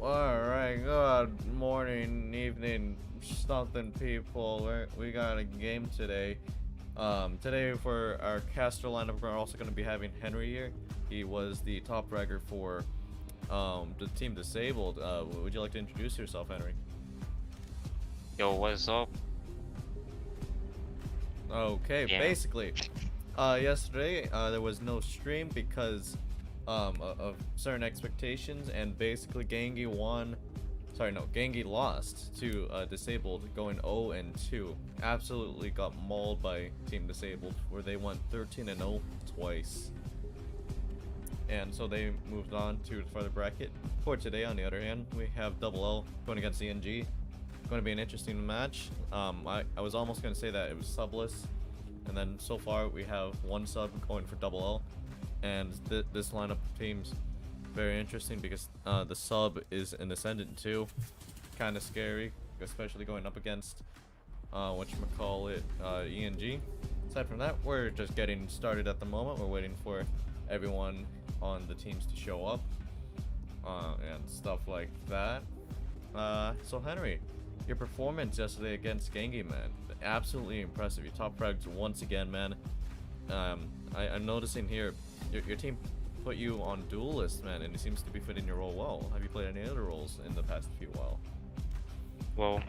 Alright, good morning, evening, something people. We got a game today. Today for our caster lineup, we're also going to be having Henry here. He was the top fragger for the team Disabled. Would you like to introduce yourself, Henry? Yo, what's up? Okay, Yeah. basically, yesterday there was no stream because of certain expectations, and basically Gengi won. Sorry, no, Gengi lost to Disabled, going 0-2. Absolutely got mauled by Team Disabled, where they went 13-0 twice. And so they moved on to the further bracket. For today, on the other hand, we have Double L going against ENG. Going to be an interesting match. I was almost going to say that it was subless, and then so far we have one sub going for Double L, and this lineup of teams very interesting because the sub is an Ascendant too, kind of scary, especially going up against whatchamacallit, ENG. Aside from that, we're just getting started at the moment. We're waiting for everyone on the teams to show up and stuff like that. So Henry, your performance yesterday against Gengi, man, absolutely impressive. You top fragged once again, man. I'm noticing here your team put you on duelist, man, and it seems to be fitting your role well. Have you played any other roles in the past few while? Well,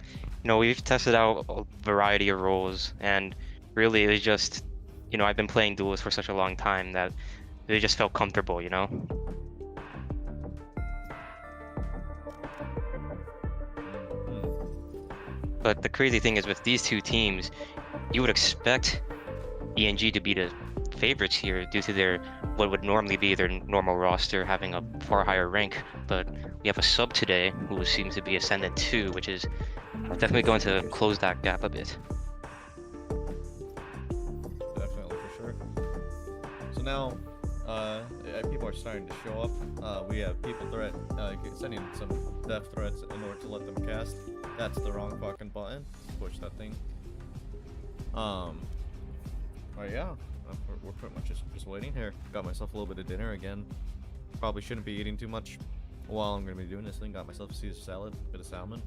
we've tested out a variety of roles, and really it's just, I've been playing duels for such a long time that it just felt comfortable, But the crazy thing is with these two teams, you would expect ENG to be the favorites here due to their what would normally be their normal roster having a far higher rank. But we have a sub today who seems to be Ascendant 2, which is definitely going to close that gap a bit. Definitely, for sure. So now, people are starting to show up. We have people sending some death threats in order to let them cast. That's the wrong fucking button. Push that thing. But yeah, we're pretty much just waiting here. Got myself a little bit of dinner again. Probably shouldn't be eating too much while I'm gonna be doing this thing. Got myself a Caesar salad, bit of salmon,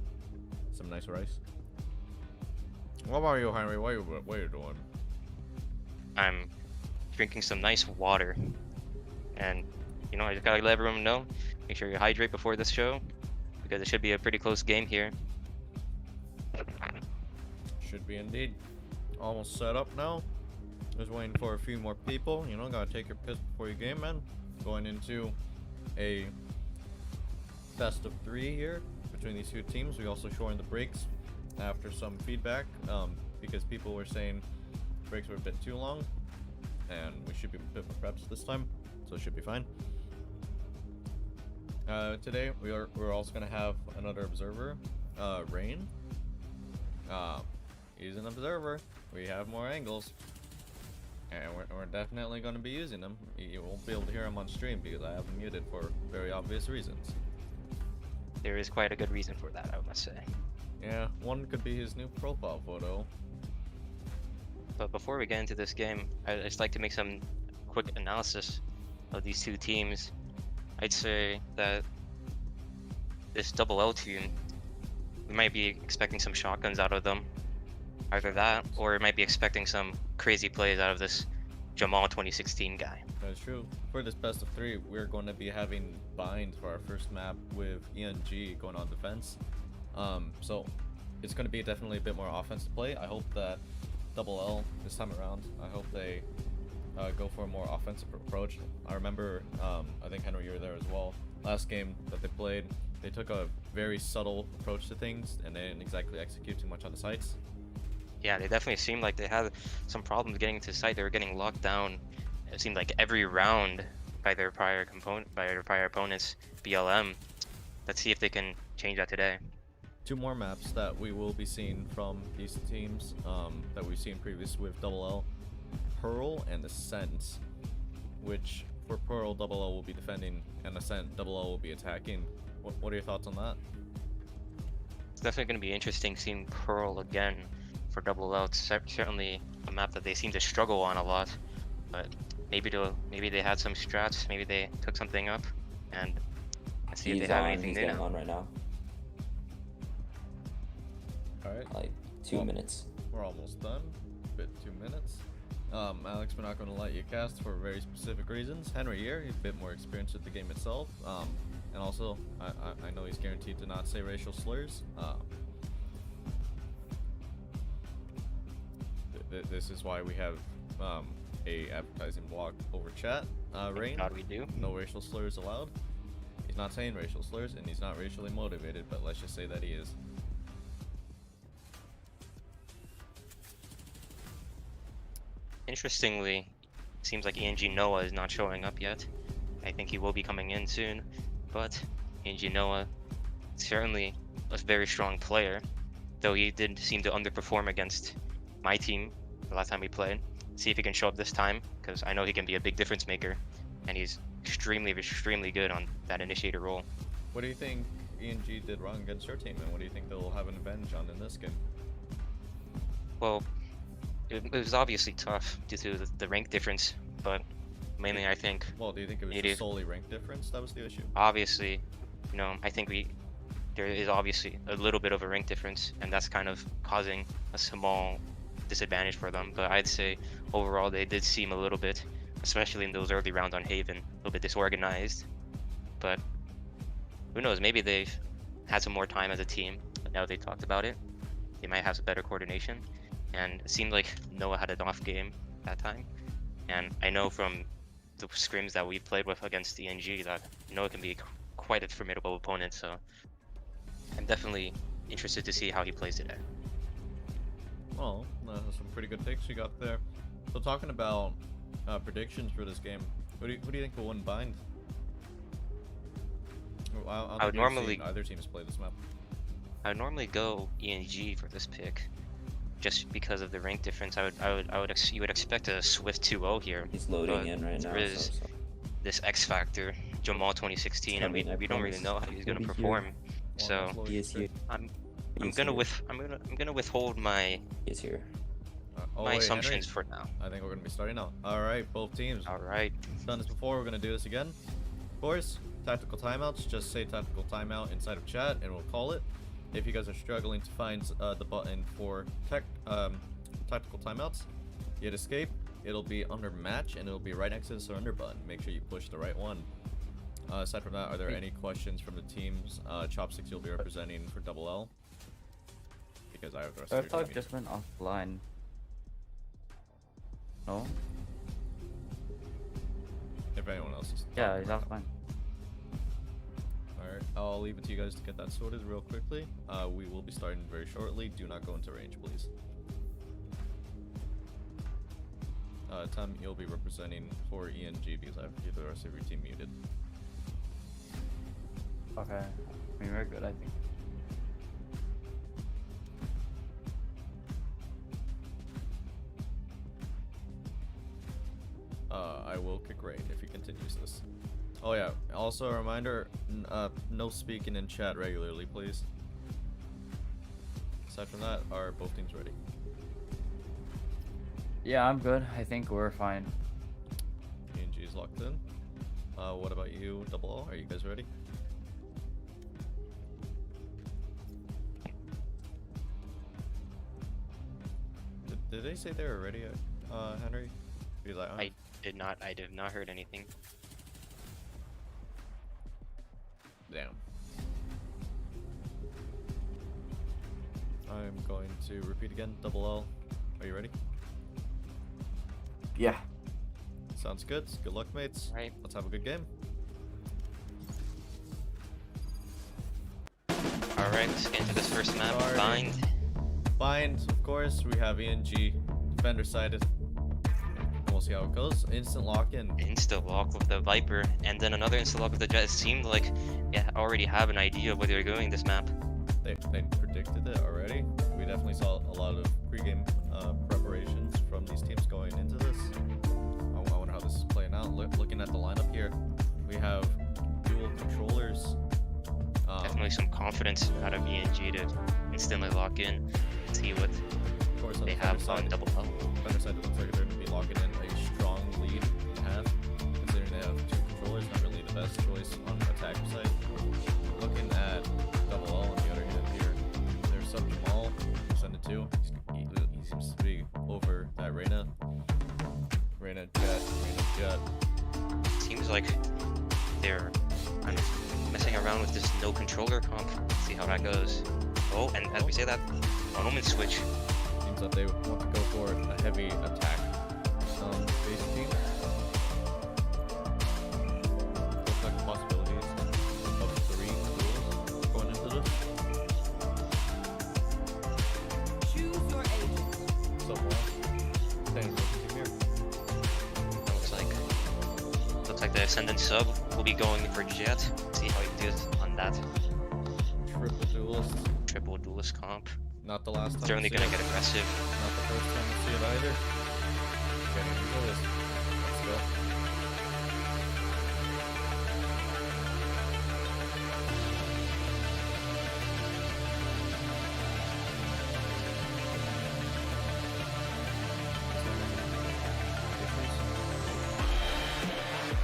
some nice rice. What about you, Henry? What are you doing? I'm drinking some nice water, and I just gotta let everyone know, make sure you hydrate before this show, because it should be a pretty close game here. Should be indeed. Almost set up now. Just waiting for a few more people. Gotta take your piss before you game, man. Going into a best of 3 here between these two teams. We also shortened the breaks after some feedback, because people were saying breaks were a bit too long, and we should be a bit more preps this time, so it should be fine. Today we're also gonna have another observer, Rain. He's an observer. We have more angles, and we're definitely going to be using them. You won't be able to hear him on stream because I have him muted for very obvious reasons. There is quite a good reason for that, I must say. Yeah, one could be his new profile photo. But before we get into this game, I'd just like to make some quick analysis of these two teams. I'd say that this Double L team, we might be expecting some shotguns out of them. Either that, or we might be expecting some crazy plays out of this Jamal 2016 guy. That's true. For this best of 3, we're going to be having bind for our first map with ENG going on defense. So it's going to be definitely a bit more offensive play. I hope that Double L this time around, I hope they go for a more offensive approach. I remember, I think Henry, you were there as well. Last game that they played, they took a very subtle approach to things, and they didn't exactly execute too much on the sites. Yeah, they definitely seemed like they had some problems getting to site. They were getting locked down. It seemed like every round by their prior opponents, BLM. Let's see if they can change that today. 2 more maps that we will be seeing from these teams, that we've seen previous with Double L, Pearl and Ascent, which for Pearl, Double L will be defending, and Ascent, Double L will be attacking. What are your thoughts on that? It's definitely going to be interesting seeing Pearl again for Double L. It's certainly a map that they seem to struggle on a lot, but maybe they had some strats, maybe they took something up, and I Let's see if they have anything He's new getting now. on right now. Alright, Like 2 minutes. we're almost done. Bit 2 minutes. Alex, we're not going to let you cast for very specific reasons. Henry here, he's a bit more experienced with the game itself. And also, I know he's guaranteed to not say racial slurs. This is why we have a advertising block over chat. Rain, God, we do. no racial slurs allowed. He's not saying racial slurs, and he's not racially motivated, but let's just say that he is. Interestingly, seems like ENG Noah is not showing up yet. I think he will be coming in soon, but ENG Noah certainly a very strong player, though he did seem to underperform against my team the last time we played. See if he can show up this time, because I know he can be a big difference maker, and he's extremely good on that initiator role. What do you think ENG did wrong against your team, and what do you think they'll have an advantage on in this game? Well, it was obviously tough due to the rank difference, but mainly I think Well, do you think it was Maybe. just solely rank difference that was the issue? obviously, I think there is obviously a little bit of a rank difference, and that's kind of causing a small disadvantage for them. But I'd say overall they did seem a little bit, especially in those early rounds on Haven, a little bit disorganized. But who knows? Maybe they've had some more time as a team, but now they talked about it, they might have some better coordination. And it seemed like Noah had an off game that time, and I know from the scrims that we've played with against ENG that Noah can be quite a formidable opponent. So I'm definitely interested to see how he plays today. Well, some pretty good picks you got there. So talking about predictions for this game, who do you think will win bind? I would normally- either teams play this map. I would normally go ENG for this pick, just because of the rank difference. You would expect a swift 2-0 here. He's loading but in right now. there is So. this X factor, Jamal 2016, and we Coming, I don't really promise. know how he's gonna He'll be perform. here. So He is here. I'm He is gonna here. I'm gonna withhold my He is here. my Henry, assumptions for now. I think we're gonna be starting now. All right, both teams. All right. Done this before. We're gonna do this again. Of course, tactical timeouts. Just say tactical timeout inside of chat, and we'll call it. If you guys are struggling to find the button for tactical timeouts, hit escape. It'll be under match, and it'll be right next to the surrender button. Make sure you push the right one. Aside from that, are there any questions from the teams? Chopsticks, you'll be representing for double L. Because I have the rest I of your thought team. just went offline. No? If anyone else is. Yeah, he's offline. Alright, I'll leave it to you guys to get that sorted real quickly. We will be starting very shortly. Do not go into range, please. Tom, you'll be representing for ENG because I have the rest of your team muted. Okay. I mean, we're good, I think. I will kick Rain if he continues this. Oh yeah, also a reminder, no speaking in chat regularly, please. Aside from that, are both teams ready? Yeah, I'm good. I think we're fine. ENG is locked in. What about you, Double O? Are you guys ready? Did they say they were ready, Henry? Because I did not heard anything. Damn. I'm going to repeat again. Double L. Are you ready? Yeah. Sounds good. Good luck, mates. Right. Let's have a good game. All right. Let's get into this first map. Sorry. Bind. Bind, of course. We have ENG defender sided. And we'll see how it goes. Instant lock in. Insta lock with the Viper, and then another insta lock with the Jet. It seemed like you already have an idea of what they're doing this map. They predicted it already. We definitely saw a lot of pregame preparations from these teams going into this. I wonder how this is playing out. Looking at the lineup here, we have dual controllers. Definitely some confidence out of ENG to instantly lock in. See what Of course, on they the have defender on side, double L. defender side, it looks like they're going to be locking in a strong lead in half, considering they have two controllers. Not really the best choice on attack side. seems like they're kind of messing around with this no controller comp. See how that goes. Oh, and as we say that, one omen switch. Seems that they want to go for a heavy attack. Base team. Looks like possibilities of 3 duels going into this. Choose your agent. So far, staying with the team here. Looks like the Ascendant sub will be going for Jet. See how he does on that Triple duelist. triple duelist comp. Not the last time. Certainly we see gonna it. get aggressive. Not the first time we see it either. Getting into this. Let's go.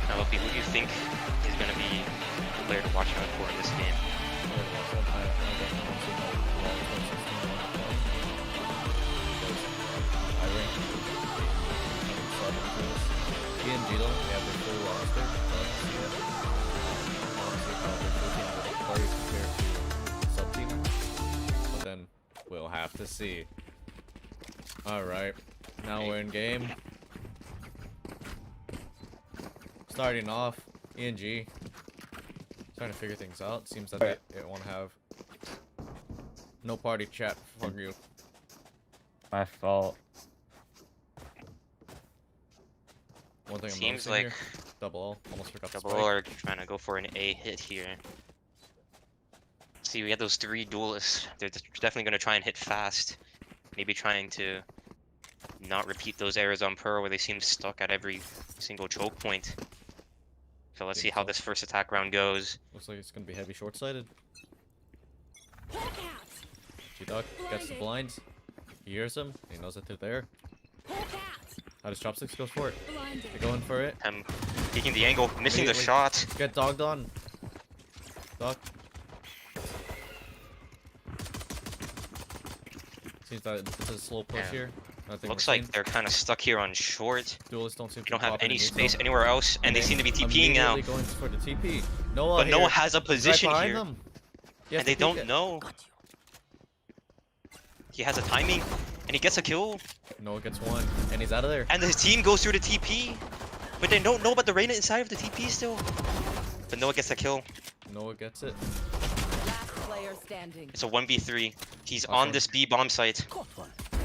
Now, Luffy, who do you think is gonna be the player to watch out for in this game? PNG though, they have their full roster. Honestly, how their full team would play compared to sub team. But then we'll have to see. Alright, now we're in game. Starting off, ENG trying to figure things out. Seems that they want to have no party chat for you. My fault. One thing I'm Seems noticing like here, double O, almost forgot the Double spike. O are trying to go for an A hit here. See, we had those 3 duelists. They're definitely going to try and hit fast. Maybe trying to not repeat those errors on Pearl where they seem stuck at every single choke point. So let's see how this first attack round goes. Looks like it's gonna be heavy short-sighted. Hawk out. G-Dog gets the blinds. He hears them. He knows that they're there. Hawk out. How does Chopsticks go for it? Blinded. They're going for it. Taking the angle, missing the Wait. shot. Get dogged on. Dog. Seems that it's a slow push Yeah. here. Nothing Looks we're like seeing. they're kind of stuck here on short. Duelists don't seem We to don't have pop any neutral. space anywhere else, and they seem to be TPing now. Immediately going for the TP. Noah But here. Noah has a He's position right behind here, them. He has and they to peek don't it. know. He has a timing, and he gets a kill, Noah gets one, and he's out of there. and his team goes through the TP. But they don't know about the Reyna inside of the TP still. But Noah gets a kill. Noah gets it. Last player standing. It's a 1v3. He's Awesome. on this B bomb site.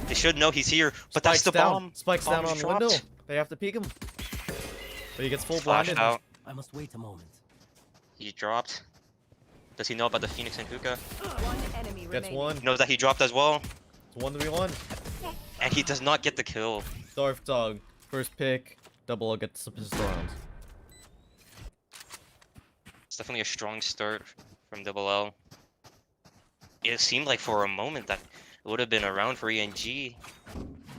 They should know he's here, but that's the Spikes down. bomb. Spikes down Bomb's on dropped. window. They have to peek him. But he gets full Flashed blinded. out. I must wait a moment. He dropped. Does he know about the Phoenix and Hookah? One enemy Gets remaining. one. He knows that he dropped as well, It's 1v1. and he does not get the kill. Darth Dog. First pick. Double O gets the pistol rounds. It's definitely a strong start from Double L. It seemed like for a moment that it would have been around for ENG.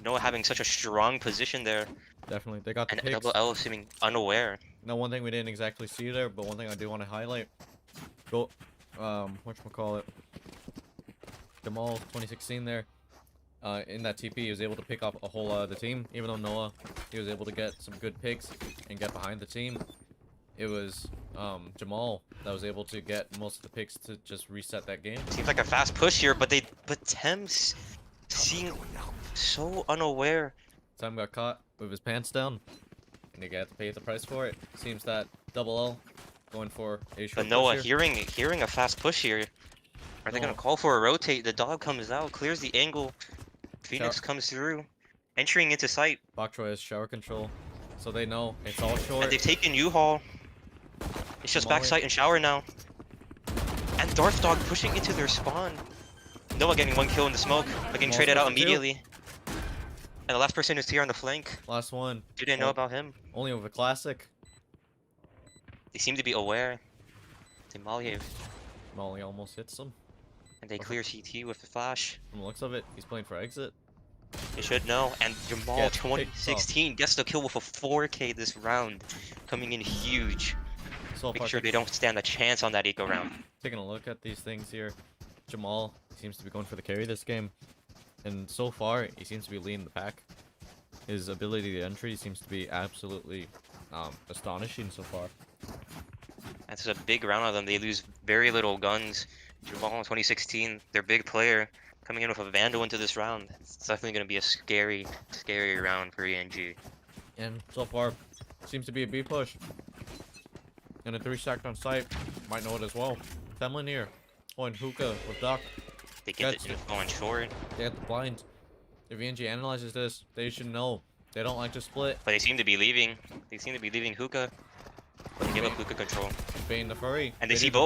Noah having such a strong position there, Definitely. They got the and picks. Double L seeming unaware. Now, one thing we didn't exactly see there, but one thing I do want to highlight. Go, whatchamacallit. Jamal 2016 there. In that TP, he was able to pick off a whole lot of the team. Even though Noah, he was able to get some good picks and get behind the team. It was Jamal that was able to get most of the picks to just reset that game. Seems like a fast push here, but Thames seeing so unaware. Time got caught with his pants down, and he got to pay the price for it. Seems that Double L going for a short But Noah push here. hearing a fast push here. Are they Noah. gonna call for a rotate? The dog comes out, clears the angle. Phoenix comes through, entering into sight, Bok Choy has shower control, so they know it's all short. and they've taken U-Haul. It's just back Molly. sight and shower now. And Darth Dog pushing into their spawn. Noah getting 1 kill in the smoke, but getting Small traded out smoke too. immediately. And the last person is here on the flank. Last one. Do they know about him? Only with a classic. They seem to be aware. They Molly Molly almost hits him. and they clear CT with the flash. From the looks of it, he's playing for exit. They should know. And Jamal Gets picked 2016 gets the kill with a 4K this round. Coming in huge. So Make far, sure they don't stand a chance on that eco round. taking a look at these things here, Jamal seems to be going for the carry this game. And so far, he seems to be leading the pack. His ability to entry seems to be absolutely astonishing so far. That's a big round of them. They lose very little guns. Jamal in 2016, their big player, coming in with a Vandal into this round. It's definitely going to be a scary, scary round for ENG. And so far, seems to be a B push. And a 3-stacked on site. Might know it as well. Temlin here. Oh, and Hookah with Doc. They get That's- the info on short, They have the blind. If ENG analyzes this, they should know. They don't like to split. but they seem to be leaving. They seem to be leaving Hookah. They give up Hookah control. Bane the furry. And they see Baited the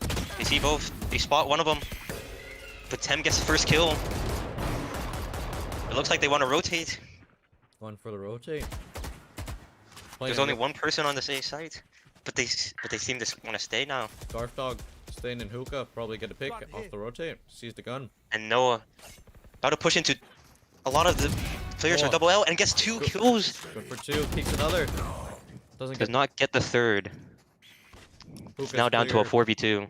both. They see both. They spot one of them. But Tem gets the first kill. It looks like they want to rotate. furry. Going for the rotate. There's only one person on the same site. But they seem to want to stay now. Dark Dog staying in Hookah. Probably get a pick off the rotate. Sees the gun. And Noah about to push into a lot of the players Oh. are double L and gets 2 kills. Good for 2. Peeks another. Doesn't Does get not get the third. Hookah's Now down to a clear. 4v2.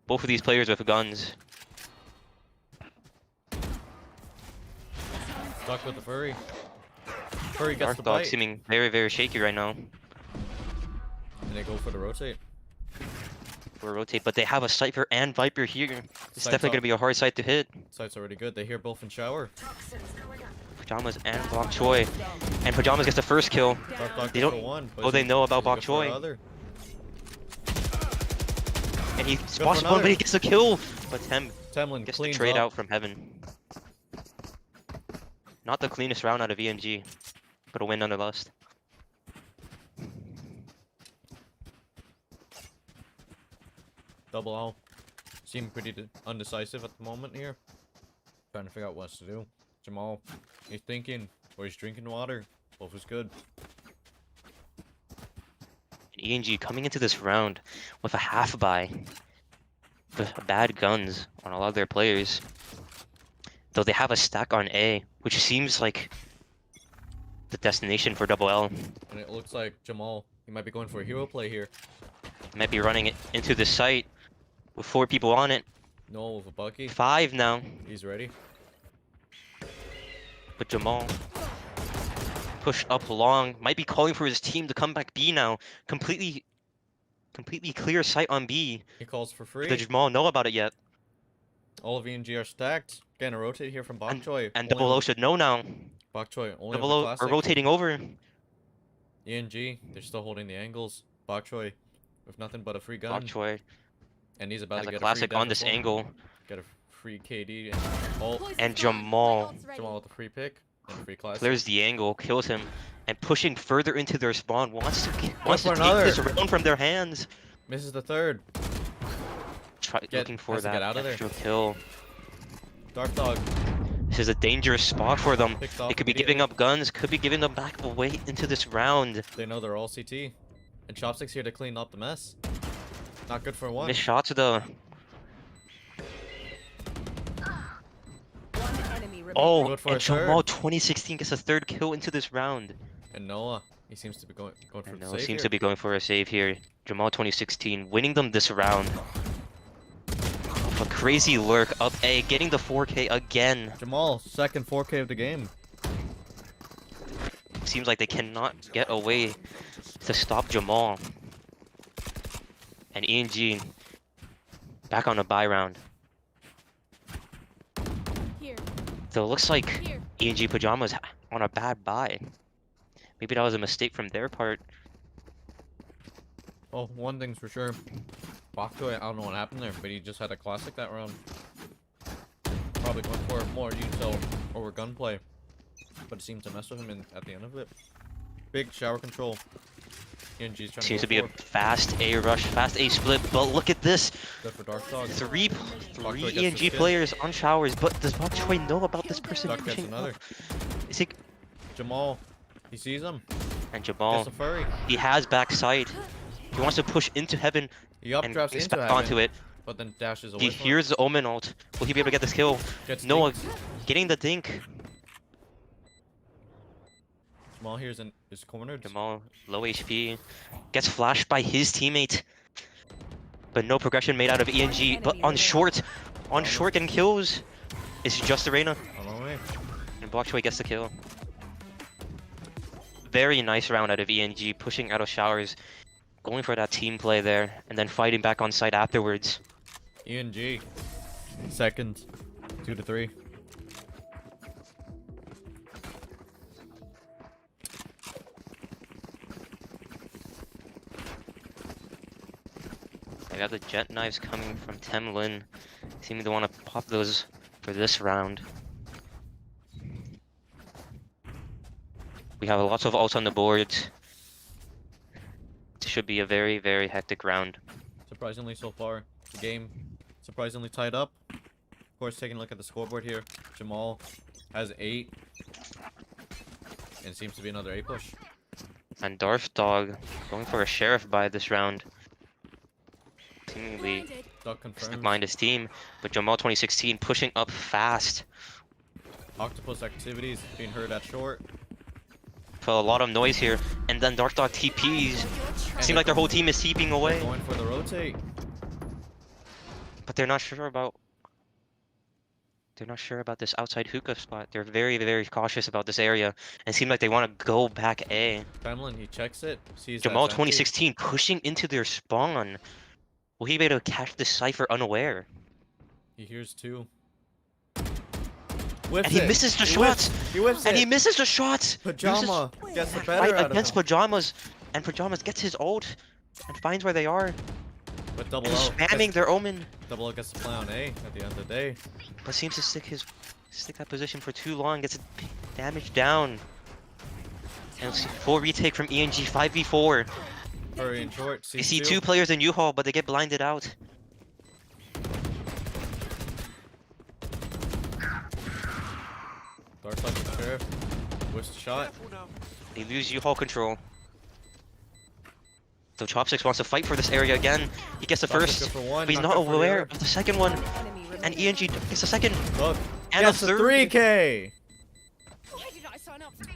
Both of these players with guns. Stuck with the furry. Furry gets Dark the Dog bite. seeming very, very shaky right now. And they go for the rotate. For rotate, but they have a Cypher and Viper here. It's Site's definitely up. going to be a hard site to hit. Site's already good. They hear both in shower. Pajamas and Bok Choy. And Pajamas gets the first kill. Dark Dog They gets don't- the one. oh, they know about Bok Bok Choy. Other. And he spots one, another. but he gets the kill. But Tem Temlin gets the cleans trade up. out from heaven. Not the cleanest round out of ENG, but a win nonetheless. Double L. Seem pretty undecisive at the moment here. Trying to figure out what to do. Jamal, he's thinking, or he's drinking water. Both is good. And ENG coming into this round with a half buy. With bad guns on a lot of their players. Though they have a stack on A, which seems like the destination for double L. And it looks like Jamal, he might be going for a hero play here. Might be running it into the site with 4 people on it. Noah with a Bucky. 5 now. He's ready. But Jamal pushed up long. Might be calling for his team to come back B now. Completely clear sight on B. He calls for free. Does Jamal know about it yet? All of ENG are stacked. Getting a rotate here from Bok Choy. And Double O should know now. Bok Choy only Double with O the are classic. rotating over. ENG, they're still holding the angles. Bok Choy with nothing but a free gun. Bok Choy And he's about has to a get classic a free on this death as angle. well. Get a free KD and ult. And Jamal Jamal with a free pick and a free classic. clears the angle, kills him, and pushing further into their spawn wants to for take another. this round from their hands. Misses the third. Looking for has to that get out of there. extra kill. Dark Dog This is a dangerous spot for them. picked off They could be giving immediately. up guns, could be giving them back away into this round. They know they're all CT. And Chopstick's here to clean up the mess. Not good for one. Missed shots though. One enemy remaining. Oh, Good for and a third. Jamal 2016 gets a third kill into this round. And Noah, he seems to be going for And the Noah save seems here. to be going for a save here. Jamal 2016 winning them this round. A crazy lurk up A, getting the 4K again. Jamal, second 4K of the game. Seems like they cannot get away to stop Jamal. And ENG back on a buy round. Here, Though it looks like here. ENG Pajamas on a bad buy. Maybe that was a mistake from their part. Well, one thing's for sure. Bok Choy, I don't know what happened there, but he just had a classic that round. Probably going for more util over gunplay. But it seemed to mess with him at the end of it. Big shower control. ENG's trying Seems to to be a fast A rush, fast A split, but look at this. Good for Dark Dog. Three Bok Choy gets ENG the skin. players on showers, but does Bok Choy know about this person Duck gets pushing another. up? Is he... Jamal, he sees him. And Gets Jamal, a furry. he has backside. He wants to push into heaven He and updrafts gets into back heaven, onto it. but then dashes away He from it. hears the Omen ult. Will he be able to get this kill? Gets Noah dinked. getting the dink. Jamal here's is cornered. Jamal, low HP, gets flashed by his teammate. But no progression made out of ENG. But on short getting kills, it's just Arena. On our way. And Bok Choy gets the kill. very nice round out of ENG, pushing out of showers, going for that team play there, and then fighting back on site afterwards. ENG. Second. 2 to 3. I got the jet knives coming from Temlin. Seeming to want to pop those for this round. We have lots of ults on the board. It should be a very, very hectic round. Surprisingly, so far, the game surprisingly tied up. Of course, taking a look at the scoreboard here, Jamal has 8. And it seems to be another A push. And Darth Dog going for a sheriff buy this round. Seemingly Dog stuck confirms. behind his team, but Jamal 2016 pushing up fast. Octopus activities being heard at short. Felt a lot of noise here, and then Darth Dog TPs. Seems like their whole team is TPing away, Going for the rotate. but they're not sure about. They're not sure about this outside hookah spot. They're very, very cautious about this area, and seem like they want to go back A. Kremlin, he checks it. Sees Jamal that's empty. 2016 pushing into their spawn. Will he be able to catch this cipher unaware? He hears 2. Whips And he it. misses the He shots. whips- He whips And it. he misses the shots. Pajama gets the Fight better out of against him. Pajamas, and Pajamas gets his ult and finds where they are. But double And O. spamming their omen, Double O gets to play on A at the end of the day. but seems to stick that position for too long. Gets it damaged down. And let's see, full retake from ENG 5v4. Hurry and short. You see 2 players in U-Haul, but they get blinded out. Dark side of the sheriff. Whiffs the shot. They lose U-Haul control. So Chopsticks wants to fight for this area again. He gets the Chopsticks first, go for one, but he's knocked not out for the aware other. of the second one. Enemy And remaining. ENG gets the second. Look. And Gets a the third. 3K. Why did I sign up for this?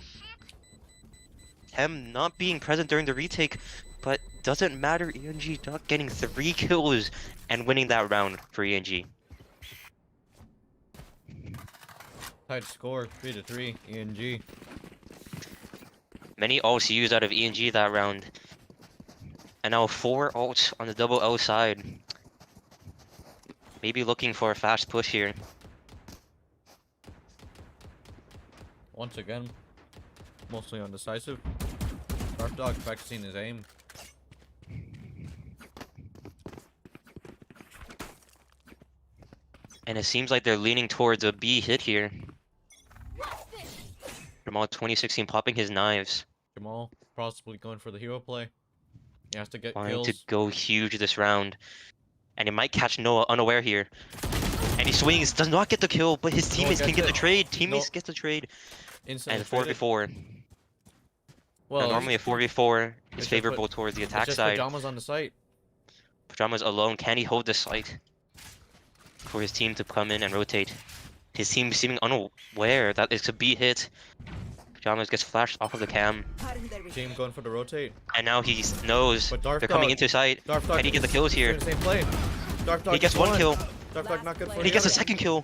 Him not being present during the retake, but doesn't matter. ENG Duck getting 3 kills and winning that round for ENG. Tied score 3 to 3. ENG. Many ults used out of ENG that round. And now 4 ults on the double L side. Maybe looking for a fast push here. Once again, mostly undecisive. Dark Dog practicing his aim. And it seems like they're leaning towards a B hit here. Jamal 2016 popping his knives. Jamal possibly going for the hero play. He has to get Wanting kills. to go huge this round. And he might catch Noah unaware here. And he swings, does not get the kill, but his Noah teammates can gets get the it. trade. Teammates No- get the trade. Instantly And traded. 4v4. Well, Now, normally a 4v4 it's is just favorable towards the it's attack just side. Pajamas on the site. Pajamas alone, can he hold the site? For his team to come in and rotate. His team seeming unaware that it's a B hit. Pajamas gets flashed off of the cam. Team going for the rotate. And now he knows But Dark they're coming Dog- into sight. Dark Dog Can he get the kills doing here? the same play. Dark Dog He gets 1 kill. Dark Dog not good for And he the gets a other. second kill.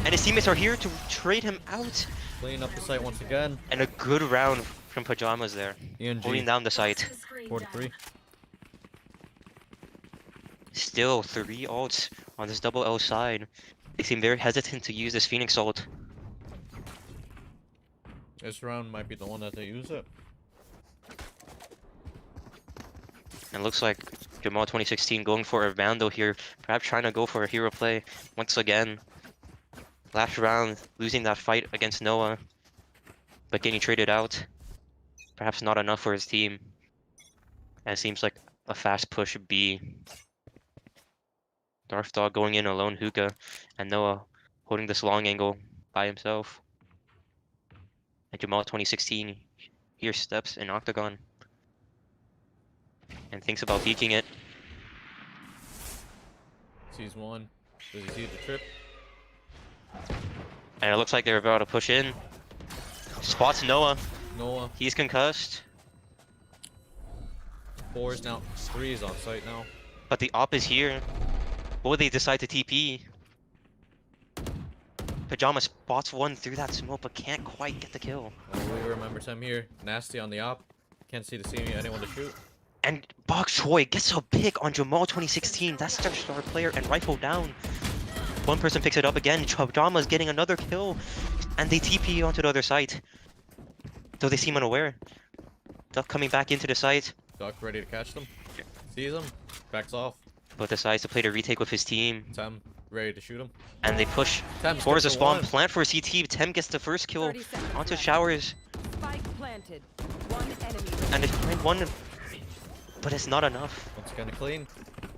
And his teammates are here to trade him out. Cleaning up the site once again. And a good round from Pajamas there. Holding ENG down the site. 4 to 3. Still 3 ults on this double L side. They seem very hesitant to use this Phoenix ult. This round might be the one that they use it. And looks like Jamal 2016 going for a Vandal here. Perhaps trying to go for a hero play once again. Last round, losing that fight against Noah. But getting traded out. Perhaps not enough for his team. And it seems like a fast push B. Darth Dog going in alone hookah. And Noah holding this long angle by himself. And Jamal 2016 here steps in Octagon. And thinks about peeking it. Sees one. Does he see the trip? And it looks like they're about to push in. Spots Noah. Noah. He's concussed. 4 is now. 3 is on site now. But the op is here. Will they decide to TP? Pajama spots one through that smoke, but can't quite get the kill. Oh, we remember Tim here. Nasty on the op. Can't see anyone to shoot. And Bok Choy gets a pick on Jamal 2016. That's their star player, and rifle down. One person picks it up again. Pajama's getting another kill, and they TP onto the other site. Though they seem unaware. Duck coming back into the site. Duck ready to catch them. Sees them. Backs off. But decides to play the retake with his team. Tem ready to shoot him. And they push Tem towards the skips spawn. one. Plant for CT. Tem gets the first kill 30 seconds onto left. Showers. Spike planted. One enemy. And it's behind one. But it's not enough. Once again clean.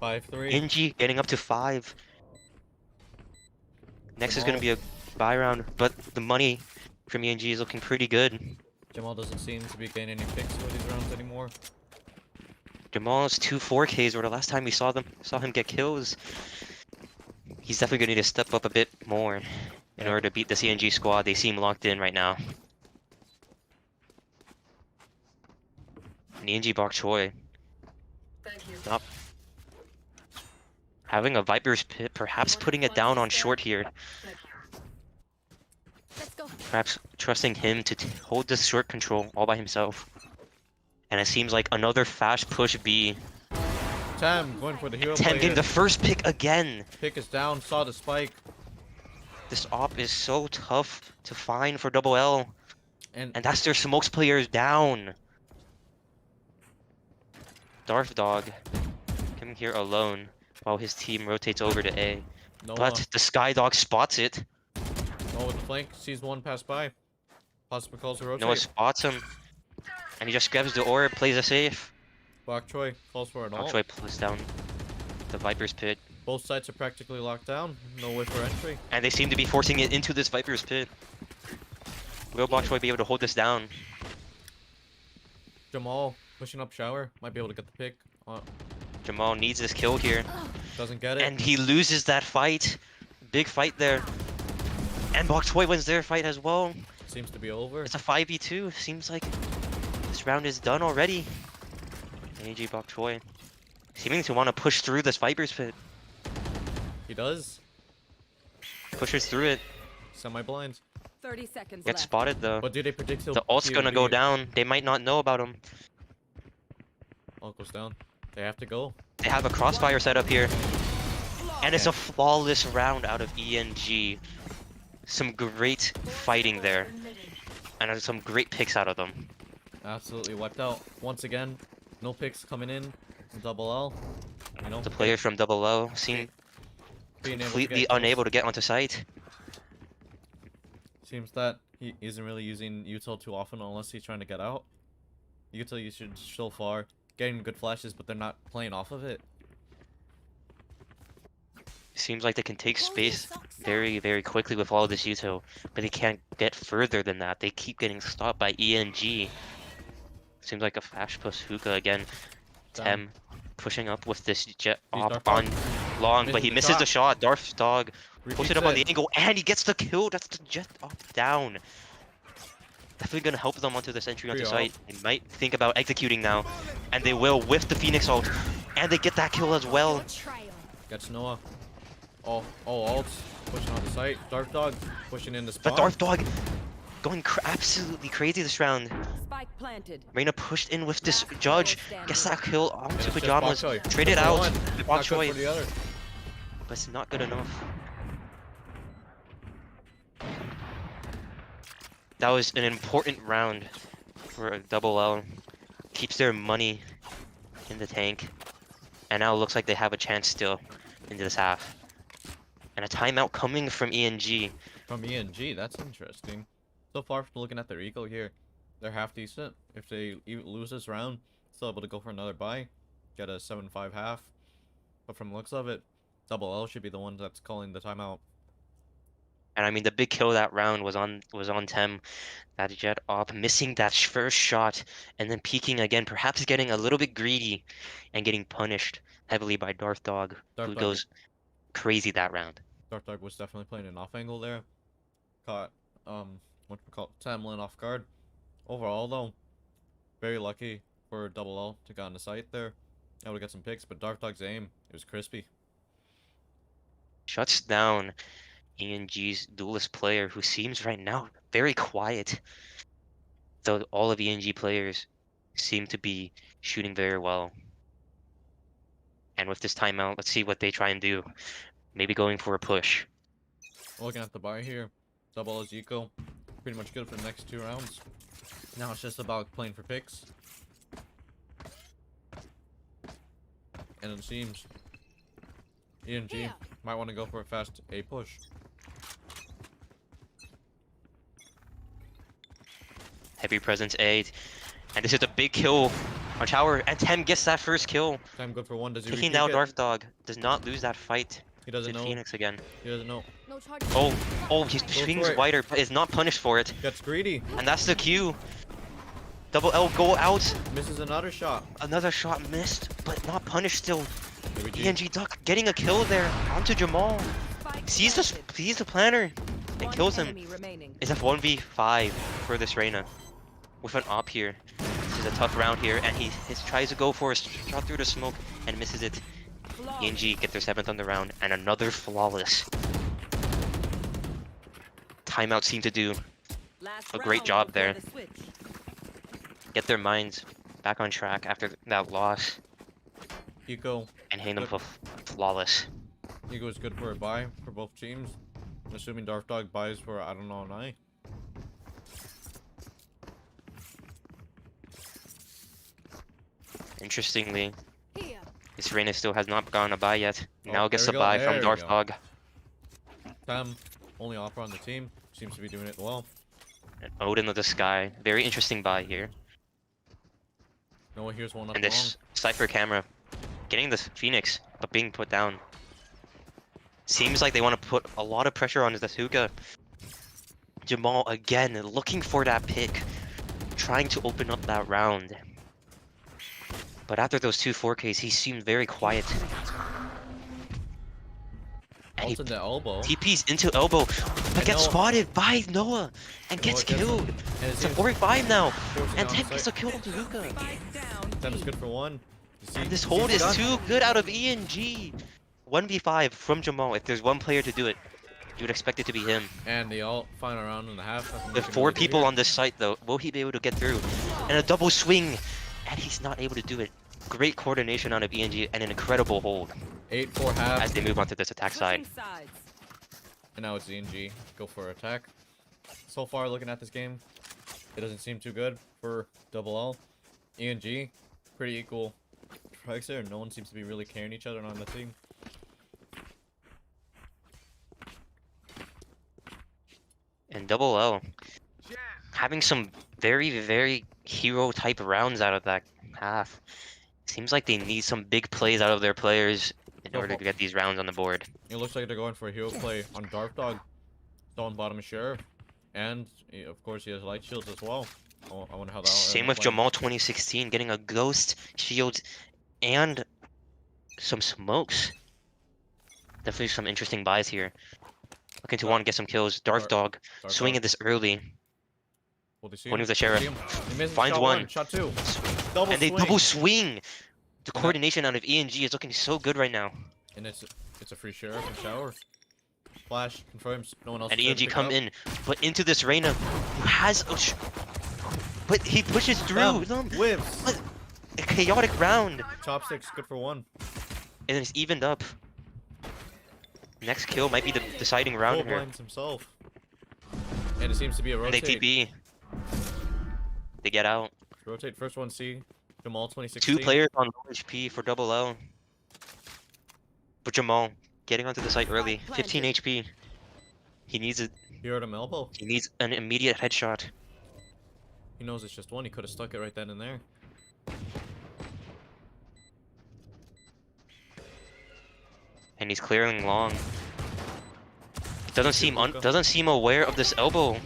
5-3. Inji getting up to 5. Next is going to be a buy round. But the money from ENG is looking pretty good. Jamal doesn't seem to be getting any picks for these rounds anymore. Jamal's 2 4Ks were the last time we saw him get kills. He's definitely going to need to step up a bit more in order to beat the CNG squad. They seem locked in right now. Ninji Bok Choi. Not having a Viper's Pit, perhaps putting it down on short here. Let's go. Perhaps trusting him to hold this short control all by himself. And it seems like another fast push B. Tem going for the hero Tem play getting here. the first pick again. Pick is down. Saw the spike. This op is so tough to find for Double L. And And that's their smokes players down. Darth Dog coming here alone while his team rotates over to A. Noah. But the Sky Dog spots it. Noah with the flank. Sees one pass by. Possible calls to rotate. Noah spots him. And he just grabs the orb, plays it safe. Bok Choi calls for an Bok ult. Choi pulls down the Viper's Pit. Both sides are practically locked down. No way for entry. And they seem to be forcing it into this Viper's Pit. Will Bok Choi be able to hold this down? Jamal pushing up shower. Might be able to get the pick. Jamal needs this kill here. Doesn't get it. And he loses that fight. Big fight there. And Bok Choi wins their fight as well. Seems to be over. It's a 5v2. Seems like this round is done already. AG Bok Choi seeming to want to push through this Viper's Pit. He does. Pushes through it. Semi-blind. 30 seconds Gets left. spotted though. But do they predict The ult's gonna go down. They might not know about him. Ult goes down. They have to go. They have a crossfire set up here. And it's a flawless round out of ENG. Some great fighting there. And some great picks out of them. Absolutely wiped out. Once again, no picks coming in. Double L. You know, The players from Double O seem being able to completely get kills. unable to get onto site. Seems that he isn't really using util too often unless he's trying to get out. Util usage so far, getting good flashes, but they're not playing off of it. Seems like they can take space very, very quickly with all this util, but they can't get further than that. They keep getting stopped by ENG. Seems like a flash push hookah again. Tem pushing up with this jet He's op Darth on Dog. long, but he misses the shot. Darth Dog Repeats puts it up on the it. angle, and he gets the kill. That's the jet op down. Definitely gonna help them onto this entry onto Free site. They might think about executing now, and they will with the Phoenix ult, and they get that kill as well. Trail. Gets Noah. All ults pushing on the site. Dark Dog pushing in the But spot. Darth Dog going absolutely crazy this round. Spike planted. Reina pushed in with this judge, gets that kill onto It's just Pajamas, Bok Choi. traded Good for out one, to not Bok good Choi, for the other. but it's not good enough. That was an important round for a Double L. Keeps their money in the tank, and now it looks like they have a chance still into this half. And a timeout coming from ENG. From ENG, that's interesting. So far, from looking at their eco here, they're half decent. If they lose this round, still able to go for another buy, get a 7-5 half. But from the looks of it, Double L should be the one that's calling the timeout. And I mean, the big kill that round was on Tem. That jet op missing that first shot and then peeking again, perhaps getting a little bit greedy and getting punished heavily by Darth Dog, Darth who Dog- goes crazy that round. Dark Dog was definitely playing an off angle there. Caught, Tamlin off guard. Overall, though, very lucky for Double L to get on the site there. Able to get some picks, but Dark Dog's aim, it was crispy. Shuts down ENG's duelist player who seems right now very quiet. Though all of ENG players seem to be shooting very well. And with this timeout, let's see what they try and do. Maybe going for a push. Looking at the buy here. Double as eco. Pretty much good for the next 2 rounds. Now it's just about playing for picks. And it seems ENG might want to go for a fast A push. Heavy presence A. And this is a big kill on Tower. And Tem gets that first kill. Time good for one. Does he Taking repeat down it? Darth Dog. Does not lose that fight. He doesn't Did know. Phoenix again. He doesn't know. Oh, he swings for it. wider, but is not punished for it. Gets greedy. And that's the Q. Double L go out. Misses another shot. Another shot missed, but not punished still. ABG. ENG Duck getting a kill there onto Jamal. Sees the planner and kills him. It's a 1v5 for this Reyna. With an op here. This is a tough round here, and he tries to go for a shot through the smoke and misses it. ENG get their 7th on the round, and another flawless. Timeout seemed to do a great job there. Get their minds back on track after that loss Eco. and hitting them flawless. Eco is good for a buy for both teams. I'm assuming Darth Dog buys for, I don't know, an eye. Interestingly, this Reyna still has not gone a buy yet. Now gets a there we go, buy there from we Darth go. Dog. Tam, only offer on the team. Seems to be doing it well. And Odin of the Sky. Very interesting buy here. Noah here's one up And this Cypher camera getting this Phoenix, but being put down. Seems like they want to put a lot of pressure on Zasuka. Jamal again looking for that pick, trying to open up that round. But after those 2 4Ks, he seemed very quiet. And he in the elbow. TP's into elbow, but gets Noah- spotted by Noah and gets Noah gets him. killed. And It's a seems 4v5 now, forcing and on Tem site. gets a kill on Zasuka. Tam is good for one. You see- And this you hold see is the gun? too good out of ENG. 1v5 from Jamal. If there's one player to do it, you would expect it to be him. And the all final round and a half. nothing With much can 4 really do people here. on this site though, will he be able to get through? And a double swing, and he's not able to do it. Great coordination out of ENG and an incredible hold 8-4 half. as they move on to this attack side. And now it's ENG. Go for attack. So far, looking at this game, it doesn't seem too good for double L. ENG, pretty equal strikes there. No one seems to be really carrying each other on the team. And double L having some very, very hero type rounds out of that half. Seems like they need some big plays out of their players in order to get these rounds on the board. It looks like they're going for a hero play on Dark Dog. Still on bottom share. And, of course, he has light shields as well. Oh, I wonder how that Same with Jamal 2016 getting a ghost shield and some smokes. Definitely some interesting buys here. Looking to want to get some kills. Darth Dog swinging this early. One of the Sheriff finds one. Shot 2. And they double swing. The coordination out of ENG is looking so good right now. And it's a free Sheriff and shower. Flash confirms no one else. And is there to ENG pick come up. in, but into this Reyna who has a but he pushes through them. Whips. What a chaotic round. Chopsticks, good for one. And it's evened up. Next kill might be the deciding round Full here. blinds himself. And it seems to be a And they rotate. TP. They get out. Rotate first one C. Jamal 2016. 2 players on low HP for double L. But Jamal getting onto the site early. 15 HP. He needs it. He heard him elbow. He needs an immediate headshot. He knows it's just one. He could have stuck it right then and there. And he's clearing long. Doesn't seem aware of this elbow.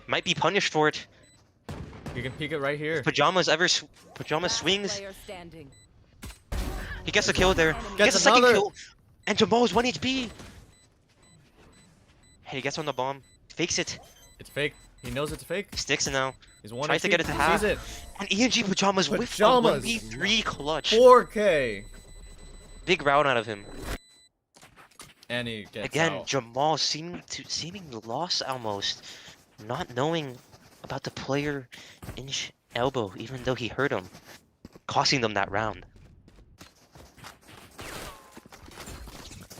Might be punished for it. You can peek it right here. Pajama swings. He gets a kill there. He Gets gets a second another. kill. And Jamal is 1 HP. And he gets on the bomb. Fakes it. It's fake. He knows it's fake. Sticks it now. He's one. Tries to HP. get it to He half. sees it. And ENG Pajamas with a Pajamas. 1v3 clutch. 4K. Big round out of him. And he gets Again, out. Jamal seeming lost almost, not knowing about the player inch elbow, even though he heard him, costing them that round.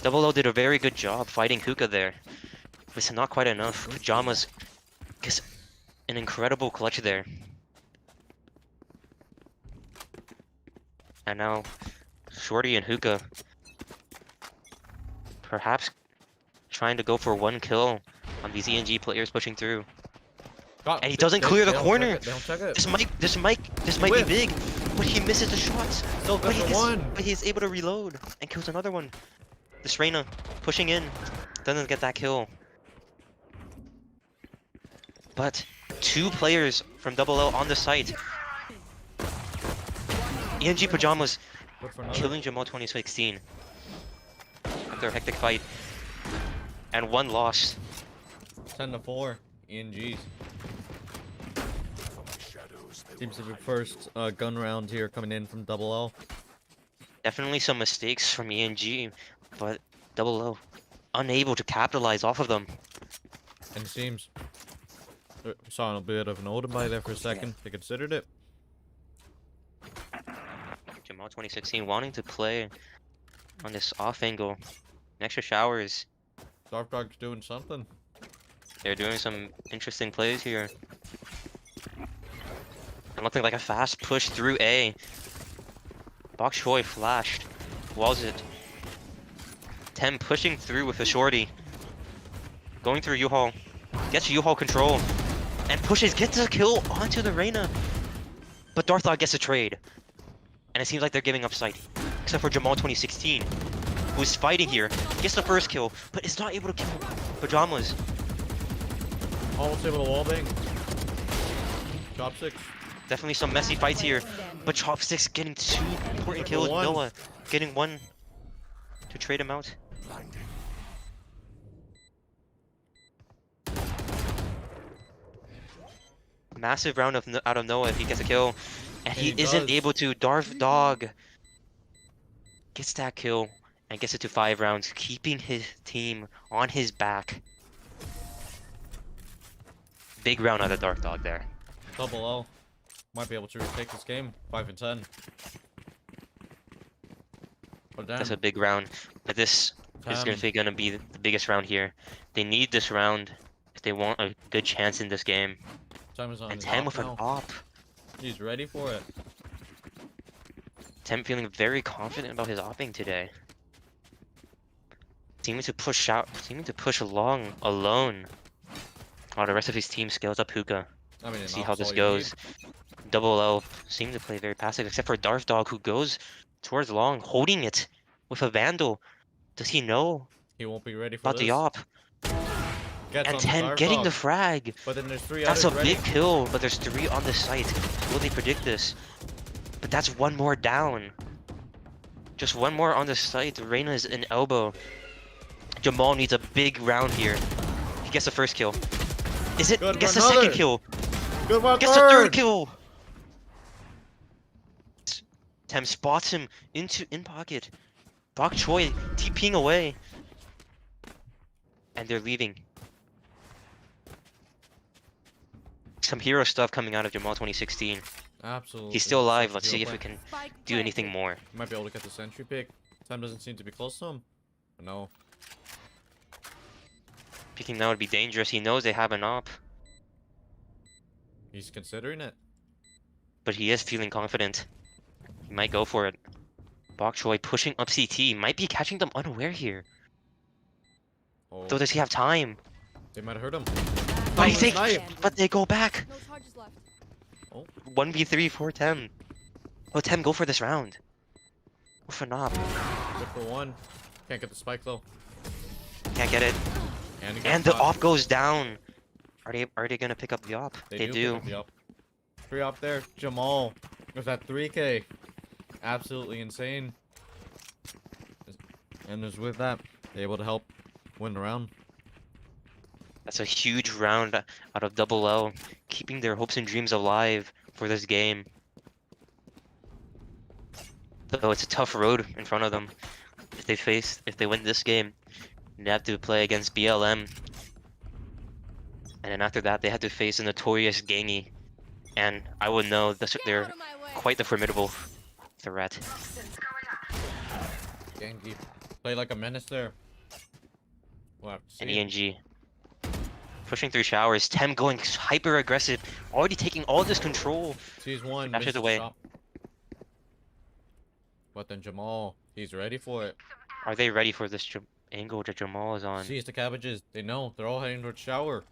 Double O did a very good job fighting Hookah there. But it's not quite enough. Pajamas gets an incredible clutch there. And now Shorty and Hookah perhaps trying to go for one kill on these ENG players pushing through. God, And he doesn't clear the corner. They don't check it. This might be big, but he misses the shots. Still good for one. But he's able to reload and kills another one. This Reyna pushing in, doesn't get that kill. But 2 players from Double L on the site. ENG Pajamas Good for another. killing Jamal 2016 after a hectic fight. And 1 loss. 10-4. ENGs. Seems to be first gun round here coming in from Double L. Definitely some mistakes from ENG, but Double O unable to capitalize off of them. And it seems saw a bit of an Odin by there for a second. They considered it. Jamal 2016 wanting to play on this off angle. Extra showers. Dark Dog's doing something. They're doing some interesting plays here. And looking like a fast push through A. Bok Choy flashed. Walls it. Tem pushing through with a shorty. Going through U-Haul. Gets U-Haul control. And pushes, gets a kill onto the Reyna. But Darthog gets a trade. And it seems like they're giving up sight. Except for Jamal 2016. Who's fighting here. Gets the first kill. But is not able to kill Pajamas. Almost able to wallbang. Chopsticks. Definitely some messy fights here. But Chopsticks getting 2 important kills. One. Noah getting 1 to trade him out. Massive round of out of Noah if he gets a kill. And he isn't does. able to. Darth Dog gets that kill and gets it to 5 rounds, keeping his team on his back. Big round out of Darth Dog there. Double L might be able to retake this game. 5 and 10. But damn, That's a big round. But this is gonna be the biggest round here. They need this round if they want a good chance in this game. Time is on And his Tem op with an now. op. He's ready for it. Tem feeling very confident about his opping today. Seeming to push out, seeming to push along alone. While the rest of his team scales up Hookah. I mean, See how this goes. Double L seem to play very passive, except for Darth Dog, who goes towards long, holding it with a Vandal. Does he know He won't be ready for about this. the op? Gets And on 10 Dark getting Dog. the frag. But then there's 3 That's a others ready. big kill, but there's 3 on the site. Will they predict this? But that's 1 more down. Just 1 more on the site. Reyna is an elbow. Jamal needs a big round here. He gets the first kill. Is it? Good Gets for the second another. kill. Good one, Gets the 3rd kill. Tem spots him in pocket. Bok Choy TPing away. And they're leaving. Some hero stuff coming out of Jamal 2016. Absolutely. He's still alive. Such a Let's hero see if we play. can Spike do anything planted. more. Might be able to get the sentry pick. Time doesn't seem to be close to him. But no. Picking now would be dangerous. He knows they have an op, He's considering it. but he is feeling confident. He might go for it. Bok Choy pushing up CT. Might be catching them unaware here. Oh, Though does he have time? they might have heard him. But I Oh, think, snipe. but they go back. No charges left. 1v3 for Tem. Oh, Tem, go for this round. Go for Knob. Good for 1. Can't get the spike though. Can't get it. And, he got And the caught. op goes down. Are they gonna pick up the op? They do. pick up the op. 3 up there. Jamal with that 3K. Absolutely insane. And is with that, they're able to help win the round. That's a huge round out of Double L, keeping their hopes and dreams alive for this game. Though it's a tough road in front of them. If they win this game, They have to play against BLM. And then after that, they had to face a notorious Gangy. And I would know they're quite the formidable threat. Genji. Play like a menace there. We'll have to And see. ENG pushing through showers. Tem going hyper aggressive, already taking all this control. Sees one, Dashes misses away. shot. But then Jamal, he's ready for it. Are they ready for this angle that Jamal is on? Sees the cabbages. They know. They're all heading towards shower.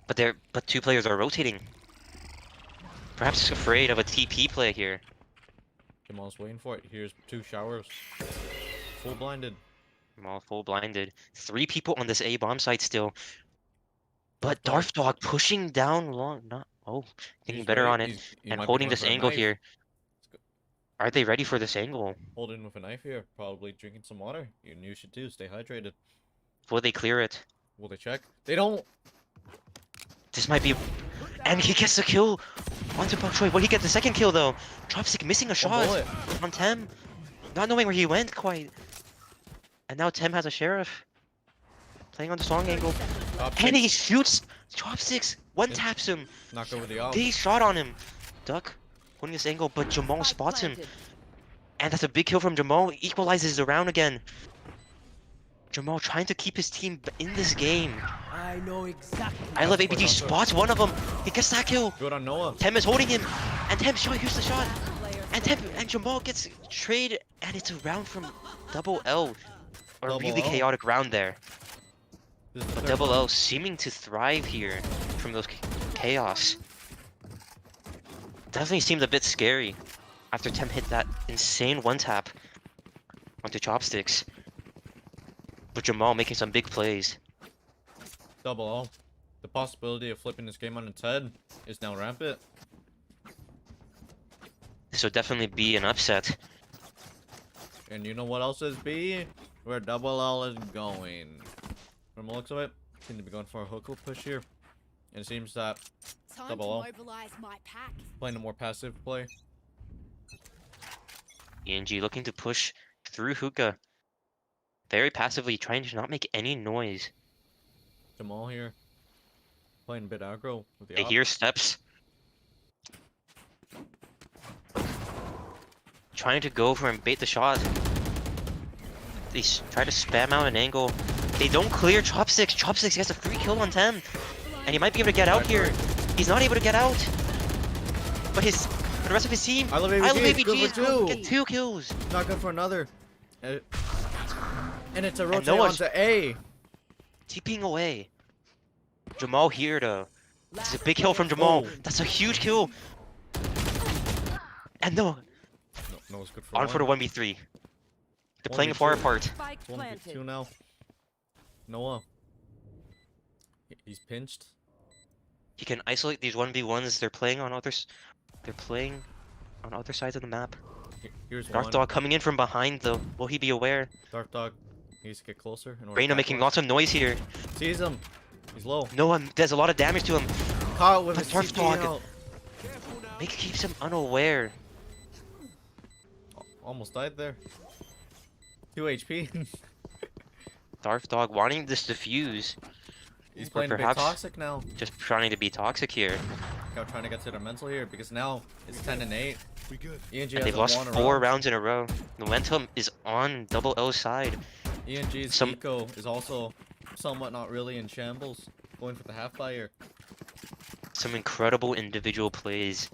But two players are rotating. Perhaps afraid of a TP play here. Jamal's waiting for it. Here's 2 showers. Full blinded. Jamal full blinded. 3 people on this A bomb site still. But Darth Darth Dog pushing down long. Not getting He's better ready. on it He and might be holding going this for a angle knife. here. Are they ready for this angle? Holding with a knife here. Probably drinking some water. You should too. Stay hydrated. Will they clear it? Will they check? They don't. This might be, and he gets the kill onto Bok Choy. Will he get the second kill though? Dropstick missing a shot bullet. on Tem, not knowing where he went quite. And now Tem has a sheriff playing on the strong angle, and he shoots Chopsticks. One taps him. Knocked over the off. They shot on him. Duck holding this angle, but Jamal Spike spots him, planted. and that's a big kill from Jamal. Equalizes the round again. Jamal trying to keep his team in this game. I know exactly. I love That's ABG what- spots one of them. He gets that kill. Good on Noah. Tem is holding him, and Tem shot. Here's the shot, Player and and Jamal gets trade, and it's a round from Double L. A Double really L. chaotic round there. This is the third Double one. L seeming to thrive here from those chaos. Definitely seemed a bit scary after Tem hit that insane one tap onto Chopsticks. But Jamal making some big plays. Double O. The possibility of flipping this game on its head is now rampant. This will definitely be an upset. And you know what else is B? Where Double L is going. From the looks of it, seem to be going for a hook push here. And it seems that Time Double to O. mobilize my pack. playing a more passive play. ENG looking to push through Hookah. Very passively, trying to not make any noise. Jamal here. Playing a bit aggro with the They op. hear steps. Trying to go for and bait the shot. They try to spam out an angle. They don't clear Chopsticks. Chopsticks gets a free kill on Tem. And he might be able to get out here. He's not able to get out. But the rest of his team. I love ABG. Good is for going to 2. get 2 kills. Not good for another. And it's a rotate Noah's- onto A. TPing away. Jamal here though. It's a big kill from Jamal. Oh. That's a huge kill. And no, No, it's good for on for the 1v3. They're playing far 1v2. apart. Spike It's 1v2 planted. now. Noah. He's pinched. He can isolate these 1v1s. They're playing on other sides of the map. Here's Darth one. Dog coming in from behind though. Will he be aware? Darth Dog needs to get closer. in order to Reina making capitalize. lots of noise here. Sees him. He's low. No, does a lot of damage to him. Caught with But his Darth CP Dog- out. Keeps him unaware. Almost died there. 2 HP. Darth Dog wanting this defuse. He's Or playing a bit perhaps- toxic now. Just trying to be toxic here. Trying to get to their mental here because now it's 10 and 8. We good. ENG And has they've lost won a 4 round. rounds in a row. Momentum is on Double L's side. ENG's Some- eco is also somewhat not really in shambles. Going for the half fire. Some incredible individual plays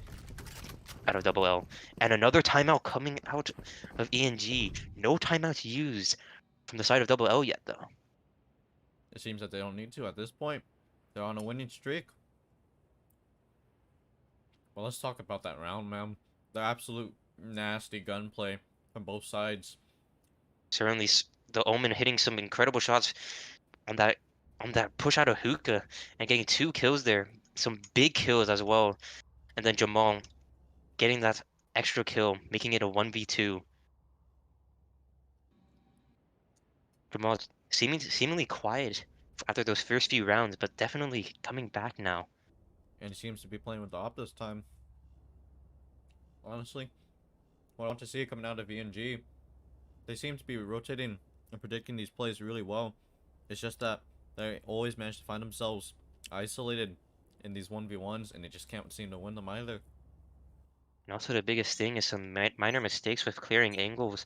out of Double L. And another timeout coming out of ENG. No timeouts used from the side of Double L yet, though. It seems that they don't need to at this point. They're on a winning streak. Well, let's talk about that round, man. The absolute nasty gunplay from both sides. Certainly, the Omen hitting some incredible shots on that push out of Hookah and getting 2 kills there. Some big kills as well. And then Jamal getting that extra kill, making it a 1v2. Jamal seemingly quiet after those first few rounds, but definitely coming back now. And he seems to be playing with the op this time. Honestly, what I want to see coming out of ENG, they seem to be rotating and predicting these plays really well. It's just that they always manage to find themselves isolated in these 1v1s, and they just can't seem to win them either. And also the biggest thing is some minor mistakes with clearing angles.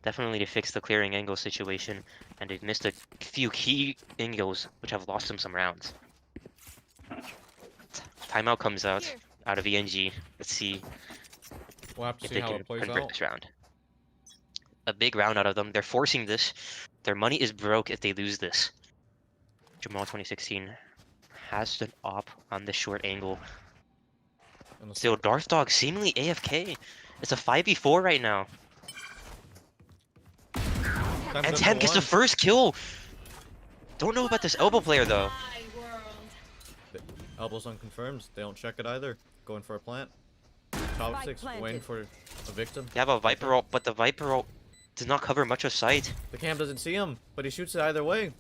Definitely to fix the clearing angle situation, and they've missed a few key angles which have lost them some rounds. Timeout comes out of ENG. Let's see We'll have to if see they how can it plays convert out. this round. A big round out of them. They're forcing this. Their money is broke if they lose this. Jamal 2016 has an op on the short angle. And let's Still, see. Darth Dog seemingly AFK. It's a 5v4 right now. Time's And up Tem to gets the one. first kill. Don't know about this elbow player though. Elbows unconfirmed. They don't check it either. Going for a plant. Top 6 waiting for a victim. They have a Viper ult, but the Viper ult does not cover much of sight. The cam doesn't see him, but he shoots it either way.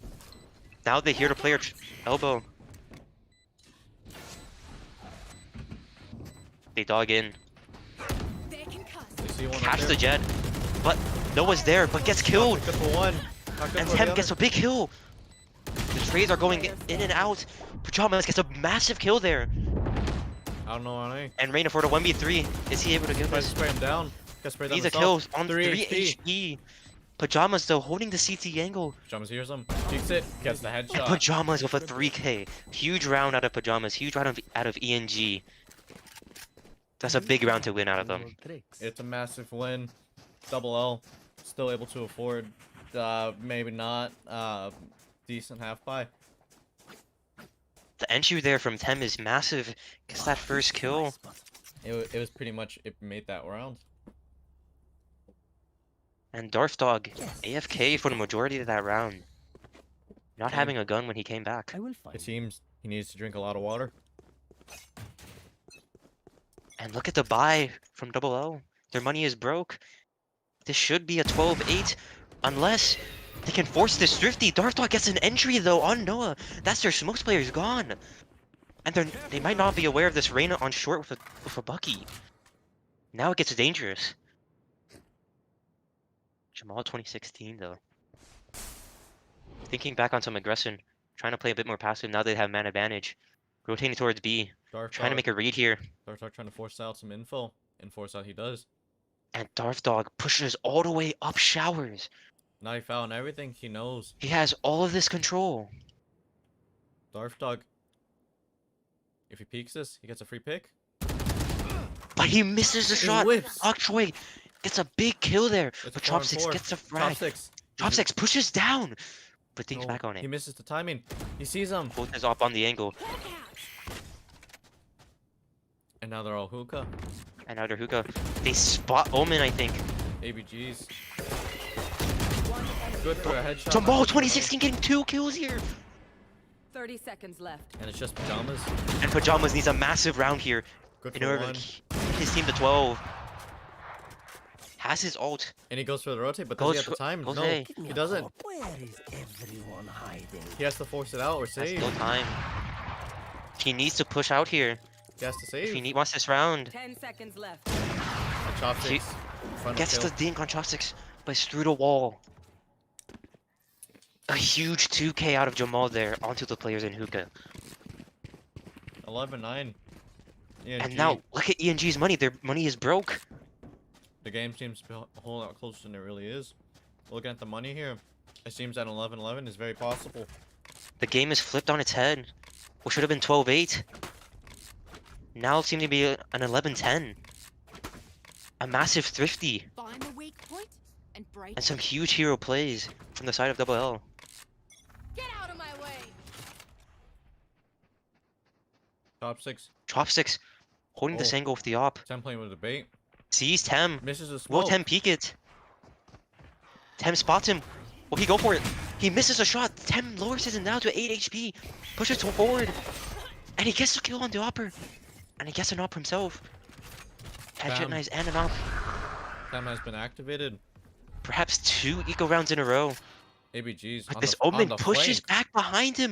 Now they hear the player elbow. They dog in. They see one right Catch there. the jet. But Noah's there, but gets killed. Good for one. Not good And for the Tem other. gets a big kill. The trades are going in and out. Pajamas gets a massive kill there. I don't know on A. And Reina for the 1v3. Is he able to get Tries this? to spray him down. Got sprayed down Needs a himself. kill on 3 3 HP. Pajamas though holding the CT angle. Pajamas hears him. Cheeks it. Gets the headshot. Pajamas with a 3k. Huge round out of Pajamas. Huge round out of ENG. That's a big round to win out of them. It's a massive win. Double L. Still able to afford. Maybe not. Decent half buy. The entry there from Tem is massive. Gets that first kill. It was pretty much it made that round. And Darth Dog AFK for the majority of that round. Not having a gun when he came back. I will It find seems he needs to drink a lot of water. And look at the buy from Double O. Their money is broke. This should be a 12-8. Unless they can force this Thrifty. Darth Dog gets an entry though on Noah. That's their smokes player's gone. And they might not be aware of this Reina on short with a Bucky. Now it gets dangerous. Jamal 2016 though. Thinking back on some aggression. Trying to play a bit more passive now they have man advantage. Rotating towards B. Trying to make a read here. Darth Dog trying to force out some info. And force out he does. And Darth Dog pushes all the way up showers. Now he found everything he knows. He has all of this control. Darth Dog. If he peeks this, he gets a free pick. But he misses the He shot. whips. Oktroy gets a big kill there. It's But 4 on Chopsticks 4. gets a Top frag. 6. Chopsticks pushes down. But thinks No, back on He it. misses the timing. He sees him. Both is up on the angle. And now they're all hookah. And now they're hookah. They spot Omen, I think. ABGs. Good for a headshot. Jamal 2016 getting 2 kills here. 30 seconds left. And it's just Pajamas. And Pajamas needs a massive round here Good in for order one. to keep his team to 12. Has his ult. And he goes for the rotate, but does he Goes have the time? goes No, A. he doesn't. Where is everyone hiding? He has to force it out or Has save. still time. He needs to push out here He has to if save. he wants this round. 10 seconds left. And Chopsticks. Final Gets kill. the dink on Chopsticks, but it's through the wall. A huge 2k out of Jamal there onto the players in hookah. 11-9. Yeah, And now, look at ENG's money. Their money is broke. the game seems to be a whole lot closer than it really is. Looking at the money here, it seems that 11-11 is very possible. The game is flipped on its head. What should have been 12-8. Now it seems to be an 11-10. A massive thrifty. Find the weak point and break. And some huge hero plays from the side of Double L. Get out of my way. Chopsticks. Chopsticks holding this Oh. angle with the op. 10 playing with the bait. Sees Tem. Misses the Will smoke. Tem peek it? Tem spots him. Will he go for it? He misses a shot. Tem lowers his now to 8 HP. Pushes forward. And he gets the kill on the opper. And he gets an op himself. Headshot Bam. knives and an op. Time has been activated. Perhaps 2 eco rounds in a row. ABGs. But on this the, on Omen the pushes flank. back behind him.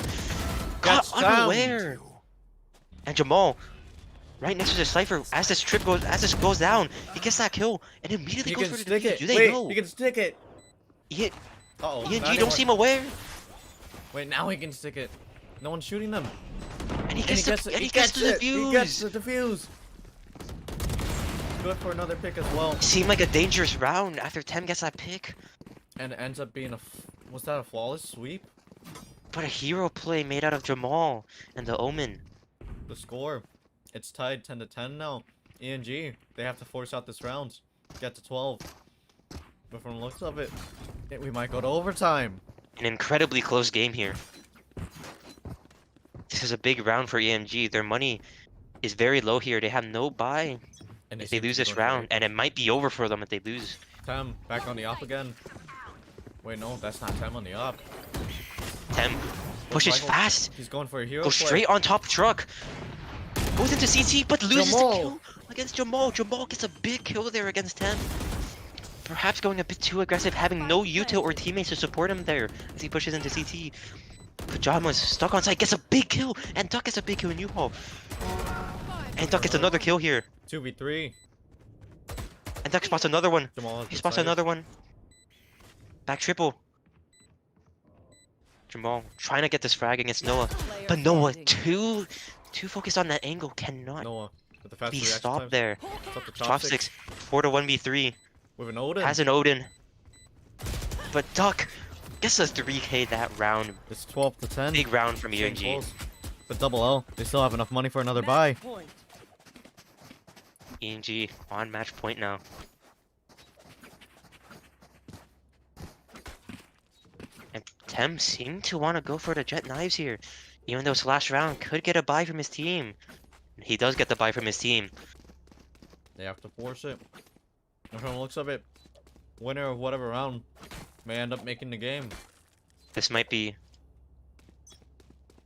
Caught Gets down. unaware. And Jamal, right next to the Cypher, as this goes down, he gets that kill and immediately He goes can for the stick defuse. it. Do they Wait, know? he can stick it. E- Uh-oh. ENG not don't seem aware. Wait, now he can stick it. No one's shooting them. And he And gets, gets the, it. and He he gets gets the it. He defuse. gets the defuse. Good for another pick as well. Seemed like a dangerous round after Tem gets that pick. And it ends up being a. Was that a flawless sweep? But a hero play made out of Jamal and the Omen. The score. It's tied 10 to 10 now. ENG. They have to force out this round. Get to 12. But from the looks of it, we might go to overtime. An incredibly close game here. This is a big round for EMG. Their money is very low here. They have no buy And if they seem to lose be this going for round, it. and it might be over for them if they lose. Tem back on the op again. Wait, no, that's not Tem on the op. Tem pushes Michael? fast, He's going for a hero goes play. straight on top truck, goes into CT, but loses the Jamal. kill against Jamal. Jamal gets a big kill there against Tem. Perhaps going a bit too aggressive, having no util or teammates to support him there as he pushes into CT. Pajama's stuck on site, gets a big kill, and Duck gets a big kill in U-Haul. And Duck gets another kill here. 2v3. And Duck spots another one. Jamal has He spots decided. another one. Back triple. Jamal trying to get this frag against Noah. Player But Noah, standing. too focused on that angle, cannot Noah with the fast be reaction stopped times. there. It's up to Chopsticks, 4 to 1v3. with an Odin. Has an Odin. But Duck gets a 3k that round. It's 12 to 10. Big round from Staying ENG. close. But double L, they still have enough money for another buy. Match point. ENG on match point now. And Tem seemed to want to go for the Jet Knives here. Even though his last round could get a buy from his team. He does get the buy from his team. They have to force it. And from the looks of it, winner of whatever round may end up making the game. This might be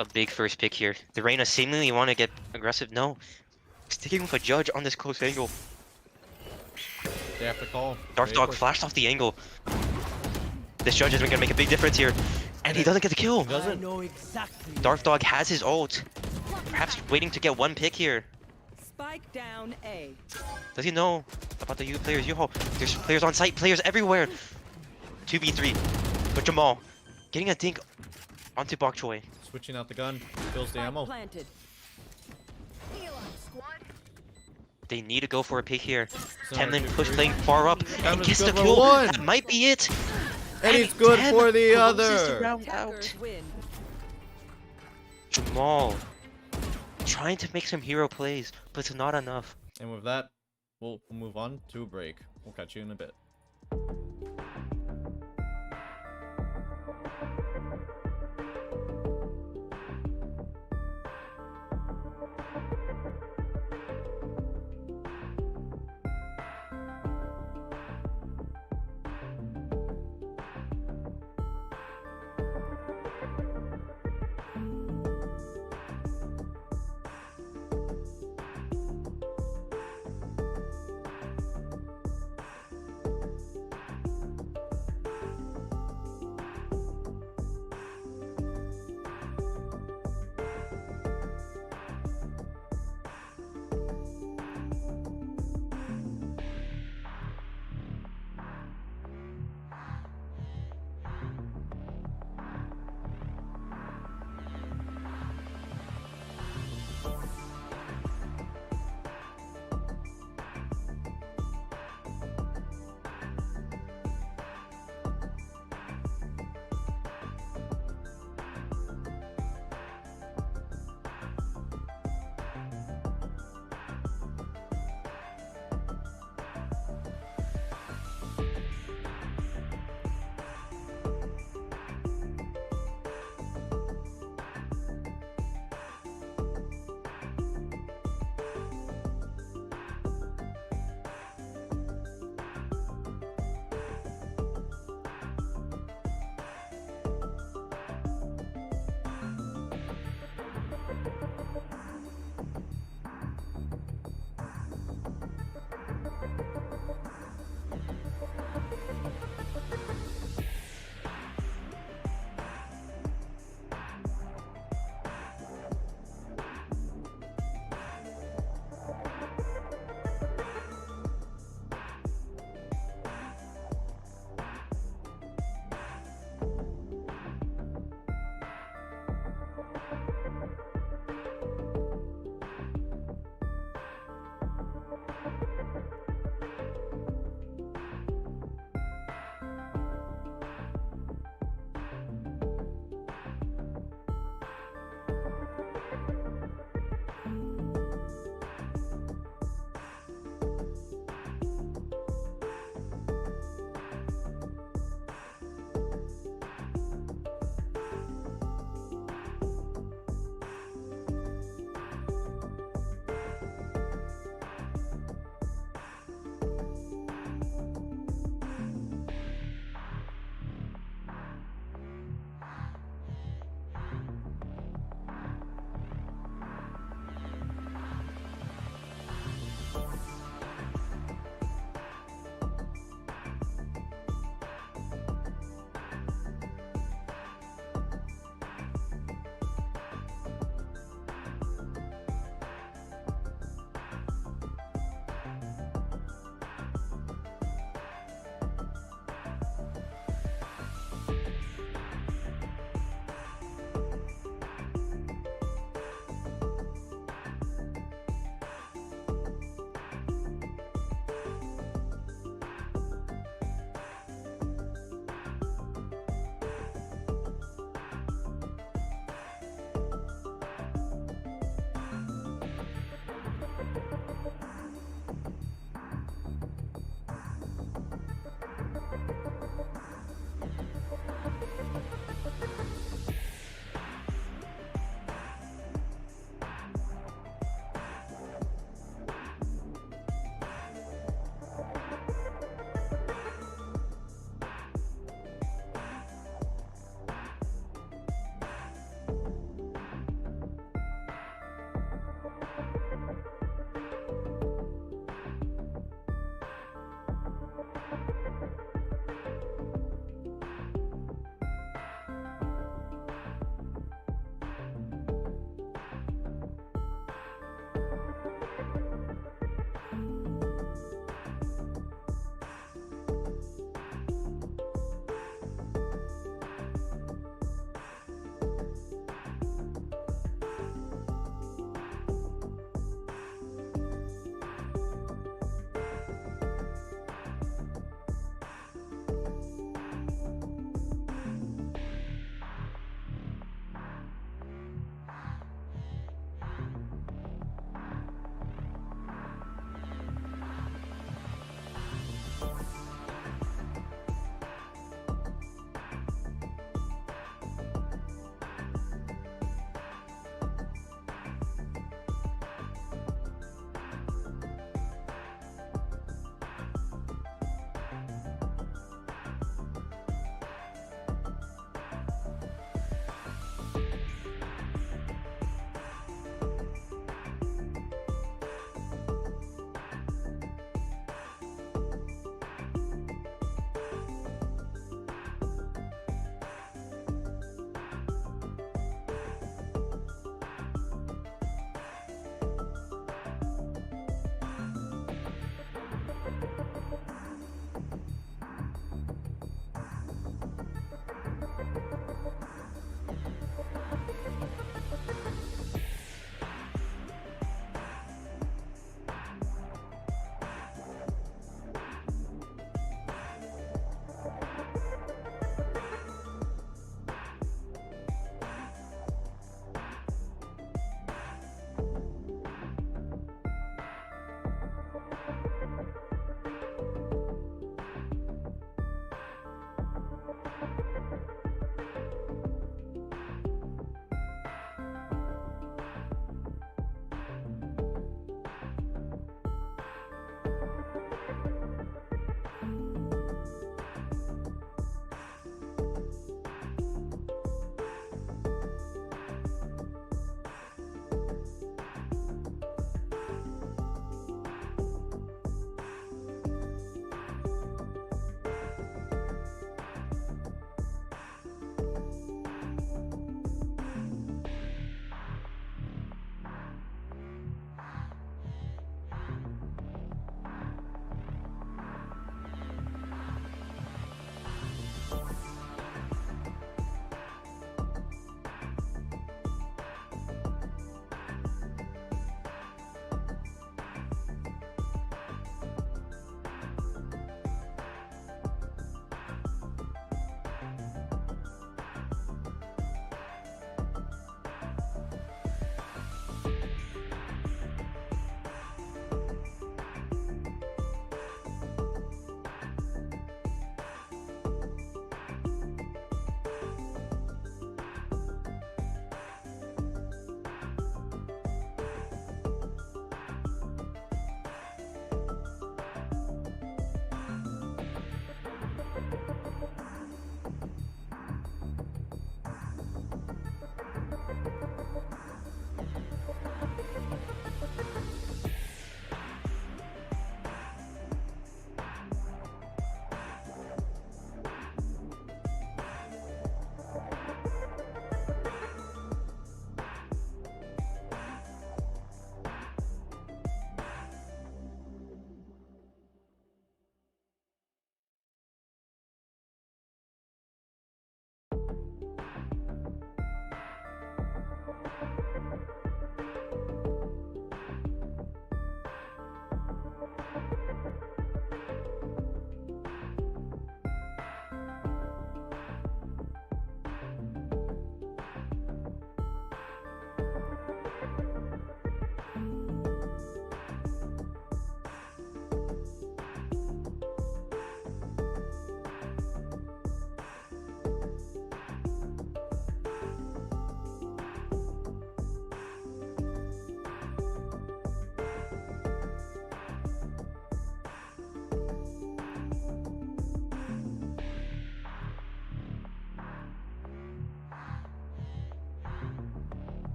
a big first pick here. The Reyna seemingly want to get aggressive. No. Sticking with a judge on this close angle. They have to call. Dark They Dog push. flashed off the angle. This judge is going to make a big difference here. And he doesn't get the kill. Does I it? know exactly. Dark Dog has his ult. Perhaps waiting to get one pick here. Spike down A. Does he know about the players? There's players on site, players everywhere. 2v3. But Jamal getting a dink onto Bok Choi. Switching out the gun. Fills the Spike ammo. planted. They need to go for a pick here. Sorry, Temlin push 2v3. playing far up and Temlin's gets the good for kill. one. That might be it. And he's good Tem for the closes the other. round out. Attackers win. Jamal trying to make some hero plays, but it's not enough. And with that, we'll move on to a break. We'll catch you in a bit.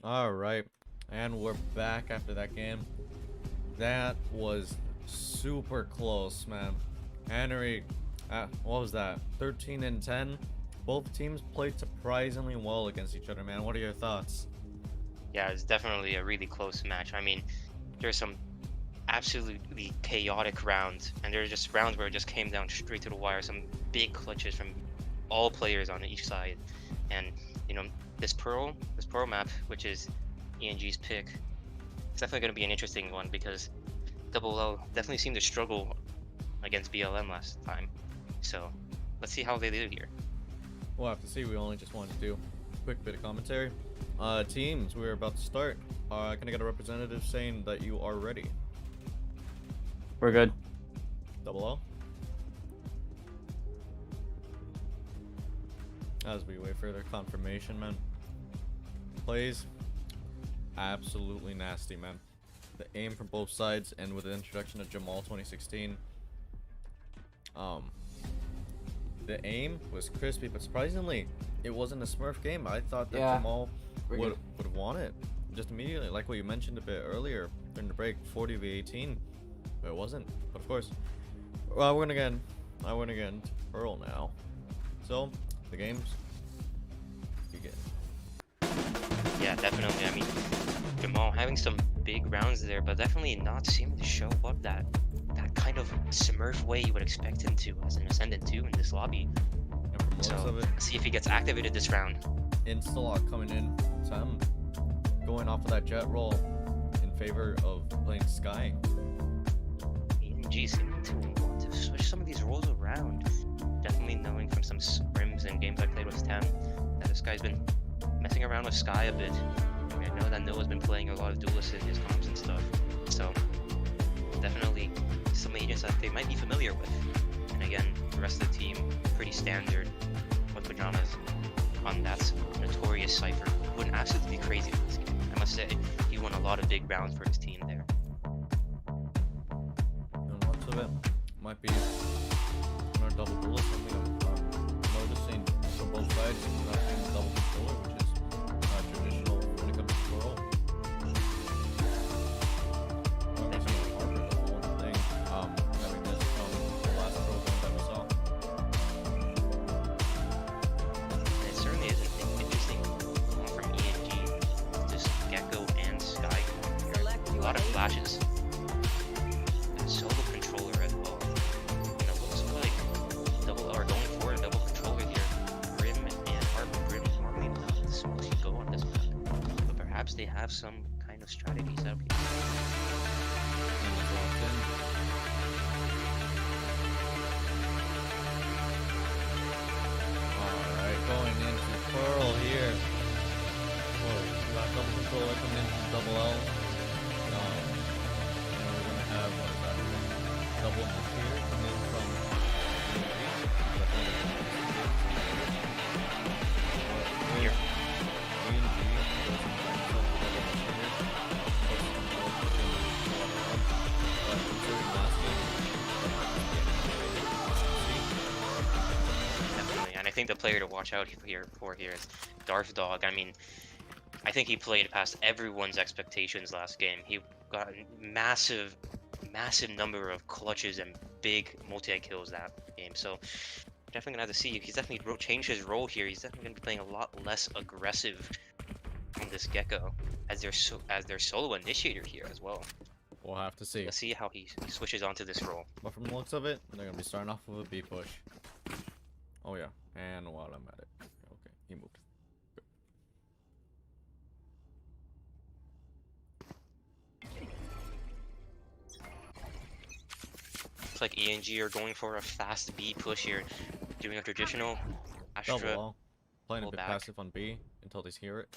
All right, and we're back after that game. That was super close, man. Henry, what was that? 13 and 10. Both teams played surprisingly well against each other, man. What are your thoughts? Yeah, it's definitely a really close match. I mean, there's some absolutely chaotic rounds, and there's just rounds where it just came down straight to the wire. Some big clutches from all players on each side, and you know, this Pearl map, which is ENG's pick, it's definitely going to be an interesting one because Double L definitely seemed to struggle against BLM last time. So let's see how they do here. We'll have to see. We only just wanted to do a quick bit of commentary. Teams, we're about to start. Can I get a representative saying that you are ready? We're good. Double O. As we wait for their confirmation, man. Plays absolutely nasty, man. The aim from both sides, and with the introduction of Jamal 2016, the aim was crispy, but surprisingly, it wasn't a Smurf game. I thought that Jamal would have won it just immediately, like what you mentioned a bit earlier during the break, 40 v 18, but it wasn't. But of course, well, I went again to Pearl now. So the games begin. Yeah, definitely. I mean, Jamal having some big rounds there, but definitely not seeming to show up that kind of Smurf way you would expect him to as an Ascendant 2 in this lobby. And from looks So of it, let's see if he gets activated this round. Instalock coming in. Sam going off of that jet roll in favor of playing Sky. ENG seeming to want to switch some of these roles around. Definitely knowing from some scrims and games I played with Tem that this guy's been messing around with Sky a bit. I mean, I know that Noah's been playing a lot of duelists in his comps and stuff. So definitely some agents that they might be familiar with. And again, the rest of the team pretty standard with pajamas on that notorious Cypher. Went absolutely crazy with this game. I must say, he won a lot of big rounds for his team there. And lots of it might be on our double duelist. Something I'm noticing from both sides. We're not seeing the double controller, which is traditional when it comes to Pearl. Having this from the last Pearl game that we saw. It certainly is an interesting one from ENG. Just Gecko and Sky. A lot of flashes. And solo controller as well. And it looks like double are going for a double controller here. Grim and Harbor. Grim normally not the smooth you go on this map. But perhaps they have some kind of strategy set up here. Alright, going into Pearl here. Whoa, we got double controller coming in from double L. And we're gonna have double here coming in from Here. Definitely. And I think the player to watch out here is Darth Dog. I mean, I think he played past everyone's expectations last game. He got a massive number of clutches and big multi-kills that game. So definitely gonna have to see. He's definitely changed his role here. He's definitely gonna be playing a lot less aggressive on this Gecko as their solo initiator here as well. We'll have to see. Let's see how he switches onto this role. But from the looks of it, they're gonna be starting off with a B push. Oh yeah, and while I'm at it, okay, he moved. Looks like ENG are going for a fast B push here, doing a traditional Double Astra. L, playing a pull bit back. passive on B until they hear it.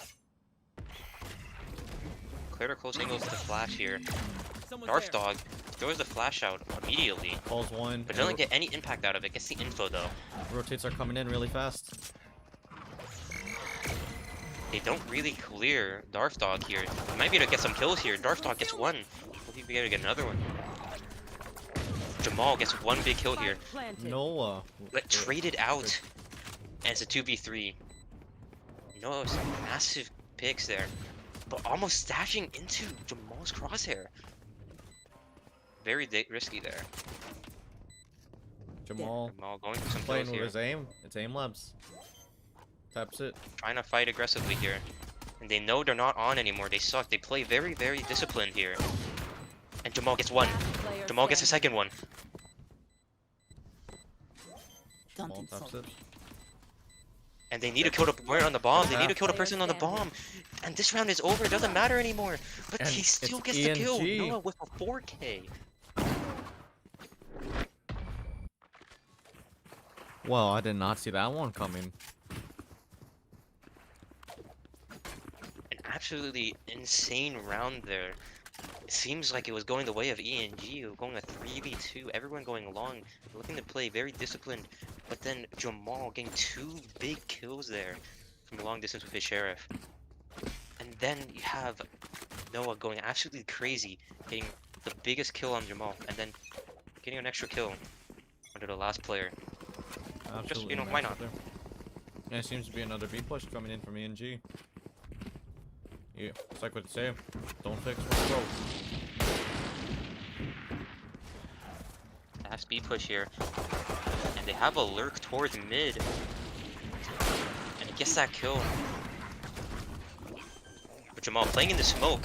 Clear to close angles to flash here. Darth Dog throws the flash out immediately, Calls one. but doesn't get any impact out of it. Gets the info though. Rotates are coming in really fast. They don't really clear Darth Dog here. He might be able to get some kills here. Darth Dog gets one. Hope he'll be able to get another one. Jamal gets one big kill here. Noah. But traded out. And it's a 2v3. Noah with some massive picks there. but almost stashing into Jamal's crosshair. Very risky there. Jamal Jamal going for some playing kills with here. his aim. It's aim labs. Taps it. Trying to fight aggressively here. And they know they're not on anymore. They suck. They play very, very disciplined here. And Jamal gets one. Last player Jamal gets a standing. second one. Jamal taps it. And they need to kill the player on the bomb. They need to kill the Player person on the standing. bomb. And this round is over. It doesn't matter anymore. But And he still it's gets the kill. ENG. Noah with a 4K. Well, I did not see that one coming. An absolutely insane round there. It seems like it was going the way of ENG, going a 3v2, everyone going long, looking to play very disciplined, but then Jamal getting 2 big kills there from long distance with his sheriff. And then you have Noah going absolutely crazy, getting the biggest kill on Jamal, and then getting an extra kill under the last player. Absolutely why not? massive there. Yeah, it seems to be another B push coming in from ENG. Yeah, it's like what they say. Don't fix what's broke. Half speed push here. And they have a lurk towards mid. And he gets that kill. But Jamal playing in the smoke.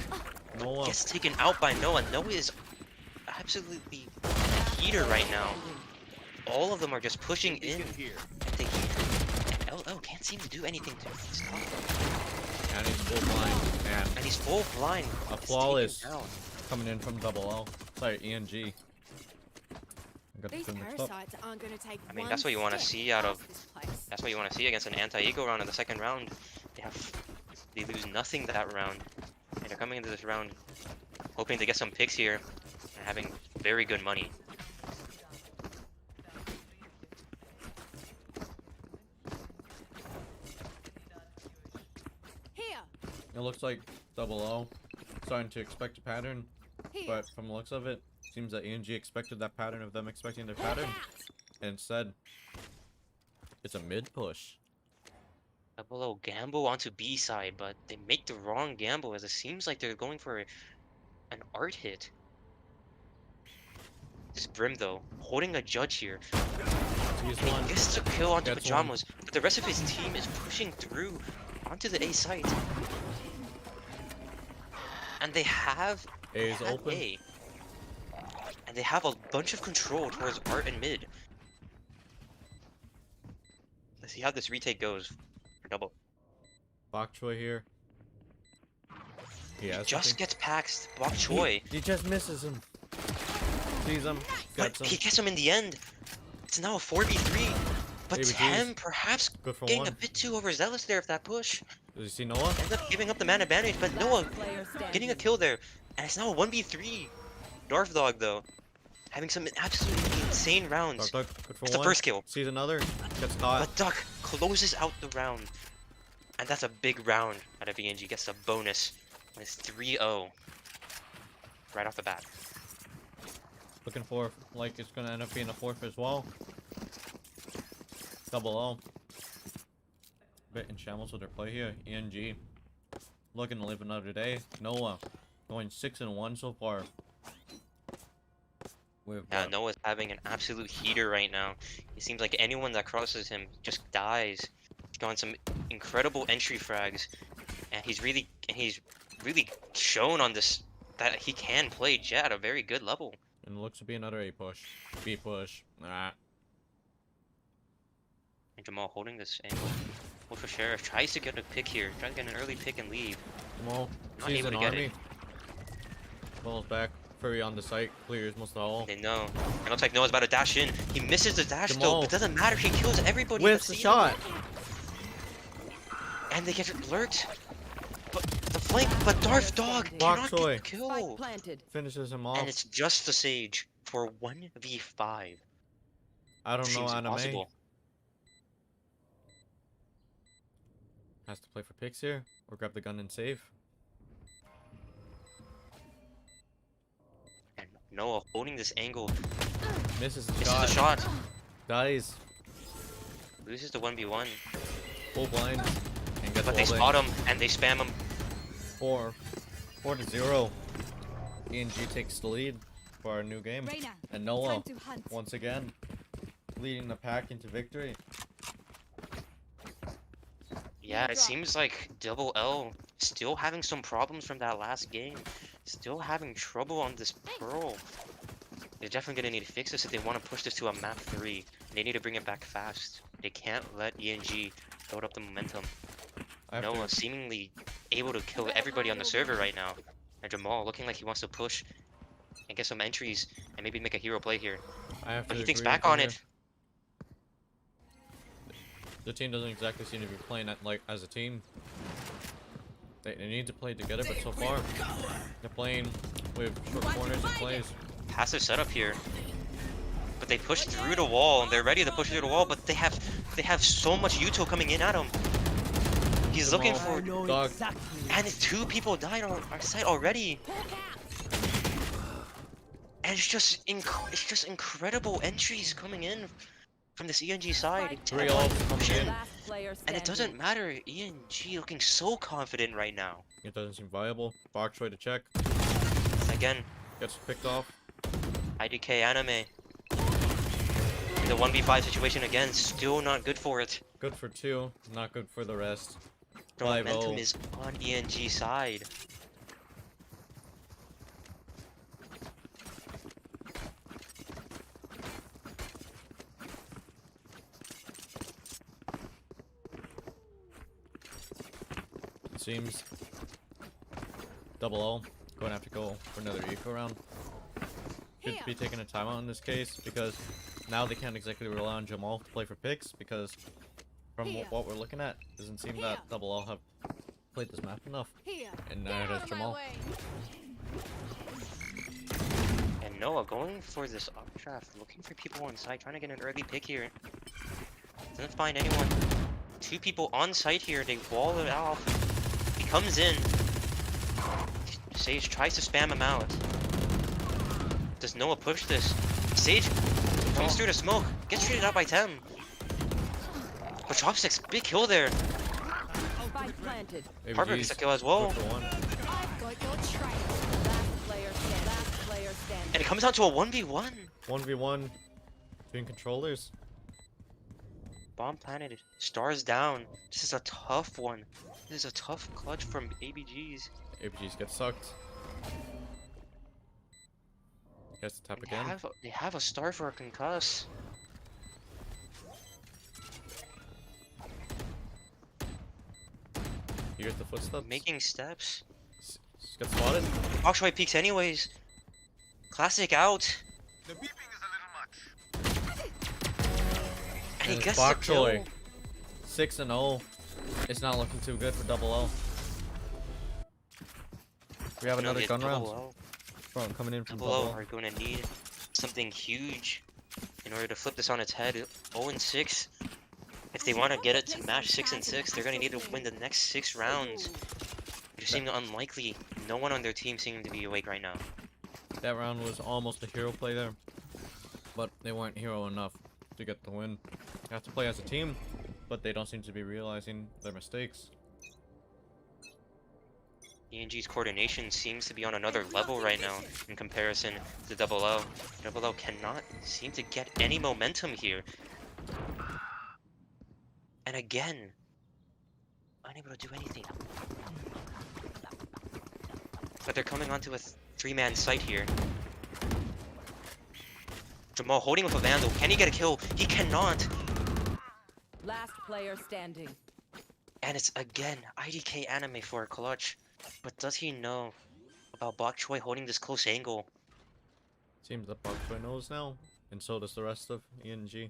Noah. Gets taken out by Noah. Noah is absolutely a heater right now. All of them are just pushing in. And they and LL can't seem to do anything to stop them. And he's full blind. And he's full blind. A It's flawless taken out. coming in from double L. Sorry, ENG. I got the These two mixed up. parasites aren't going to take I mean, one that's what you want to step see out of. past this place. That's what you want to see against an anti-ego round in the second round. They lose nothing that round, and they're coming into this round hoping to get some picks here and having very good money. Here, It looks like double O starting to expect a pattern, here. but from the looks of it, seems that ENG expected that pattern of them expecting their Look pattern, out. and instead, it's a mid push. Double O gamble onto B side, but they make the wrong gamble as it seems like they're going for an art hit. This Brim though, holding a judge here. He's He one. gets to kill onto Gets one. Pajamas, but the rest of his team is pushing through onto the A site. And they have A is have open. A. And they have a bunch of control towards Art and mid. Let's see how this retake goes for double. Bok Choi here. He He has just something. gets paxed Bok Choi, He just misses him. Sees him. but Gets him. he gets him in the end. It's now a 4v3. But ABGs. Tem perhaps Good for getting one. a bit too overzealous there with that push. Does he see Noah? Ends up giving up the man advantage, but Last Noah player standing. getting a kill there. And it's now a 1v3. Darth Dog though, having some absolutely insane rounds. Dark Duck, good for It's the one. first kill. Sees another. Gets caught. But Duck closes out the round. And that's a big round out of ENG. Gets a bonus. And it's 3-0. Right off the bat. Looking for like it's gonna end up being a fourth as well. Double O. Bit in shambles with their play here. ENG. Looking to live another day. Noah. Going 6-1 so far. With Yeah, Noah's having an absolute heater right now. It seems like anyone that crosses him just dies. He's got some incredible entry frags. And he's really shown on this that he can play Jet at a very good level. and it looks to be another A push. B push. Nah. And Jamal holding this angle. Hold for Sheriff. Tries to get a pick here. Tries to get an early pick and leave. Jamal Not sees able an to get army. it. Falls back. Furry on the site. Clears most of the hall. They know. It looks like Noah's about to dash in. He misses the dash though, Jamal. but doesn't matter. He kills everybody. With but the see- shot. And they get lurked. But the flank, but Darth Dog Bok cannot Choi. get the Spike kill. planted. Finishes him off. And it's just the Sage for 1v5. I don't know Seems anime. impossible. Has to play for picks here. Or grab the gun and save. And Noah holding this angle. Misses the Misses shot. the shot. Dies. Loses the 1v1. Full blind. And gets But they wall spot him and they spam him. 4-0. ENG takes the lead for our new game. Reyna, And Noah, time to hunt. once again, leading the pack into victory. Yeah, it seems like Double L still having some problems from that last game. Still having trouble on this Pearl. They're definitely gonna need to fix this if they want to push this to a map 3. They need to bring it back fast. They can't let ENG build up the momentum. Noah seemingly able to kill everybody on the server right now. And Jamal looking like he wants to push and get some entries and maybe make a hero play here. But he thinks back on it. The team doesn't exactly seem to be playing like as a team. They need to play together, but so far they're playing with short corners and plays. Passive setup here. But they push through the wall and they're ready to push through the wall, but they have so much Util coming in at him. He's looking for dog. And 2 people died on our side already. And it's just incredible entries coming in from this ENG side. 3 all coming in. Last player And it standing. doesn't matter. ENG looking so confident right now. It doesn't seem viable. Bok Choy to check. Again, Gets picked off. IDK anime. The 1v5 situation again, still not good for it. Good for 2, not good for the rest. The 5-0. momentum is on ENG side. It seems Double O going to have to go for another eco round. Should be taking a timeout in this case because now they can't exactly rely on Jamal to play for picks because from what we're looking at, doesn't seem that Double O have played this map enough. And neither does Jamal. And Noah going for this updraft, looking for people on site, trying to get an early pick here. Doesn't find anyone. 2 people on site here, they wall it off. He comes in. Sage tries to spam him out. Does Noah push this? Sage comes through the smoke, gets treated out by Tem. But Chopsticks, big kill there. Spike planted. Harper gets a kill as well. I've got your trail. Last player standing. Last player standing. And it comes down to a 1v1. 1v1 between controllers. Bomb planted. Stars down. This is a tough one. This is a tough clutch from ABGs. APGs get sucked. Gets to tap again. They have a star for a concuss. You get the footsteps. Making steps. Gets spotted. Bok Choy peeks anyways. Classic out. The beeping is a little much. And he And gets the Bok kill. Choy, 6-0. It's not looking too good for Double O. We have another gun round from coming in from Double O Double O. are going to need something huge in order to flip this on its head. 0-6. If they want to get it to match 6-6, they're going to need to win the next 6 rounds. It just seems unlikely. No one on their team seems to be awake right now. That round was almost a hero play there, but they weren't hero enough to get the win. They have to play as a team, but they don't seem to be realizing their mistakes. ENG's coordination seems to be on another level right now in comparison to Double O. Double O cannot seem to get any momentum here. And again, unable to do anything. But they're coming onto a 3-man site here. Jamal holding with a Vandal. Can he get a kill? He cannot. Last player standing. And it's again IDK anime for a clutch. But does he know about Bok Choy holding this close angle? Seems that Bok Choy knows now, and so does the rest of ENG.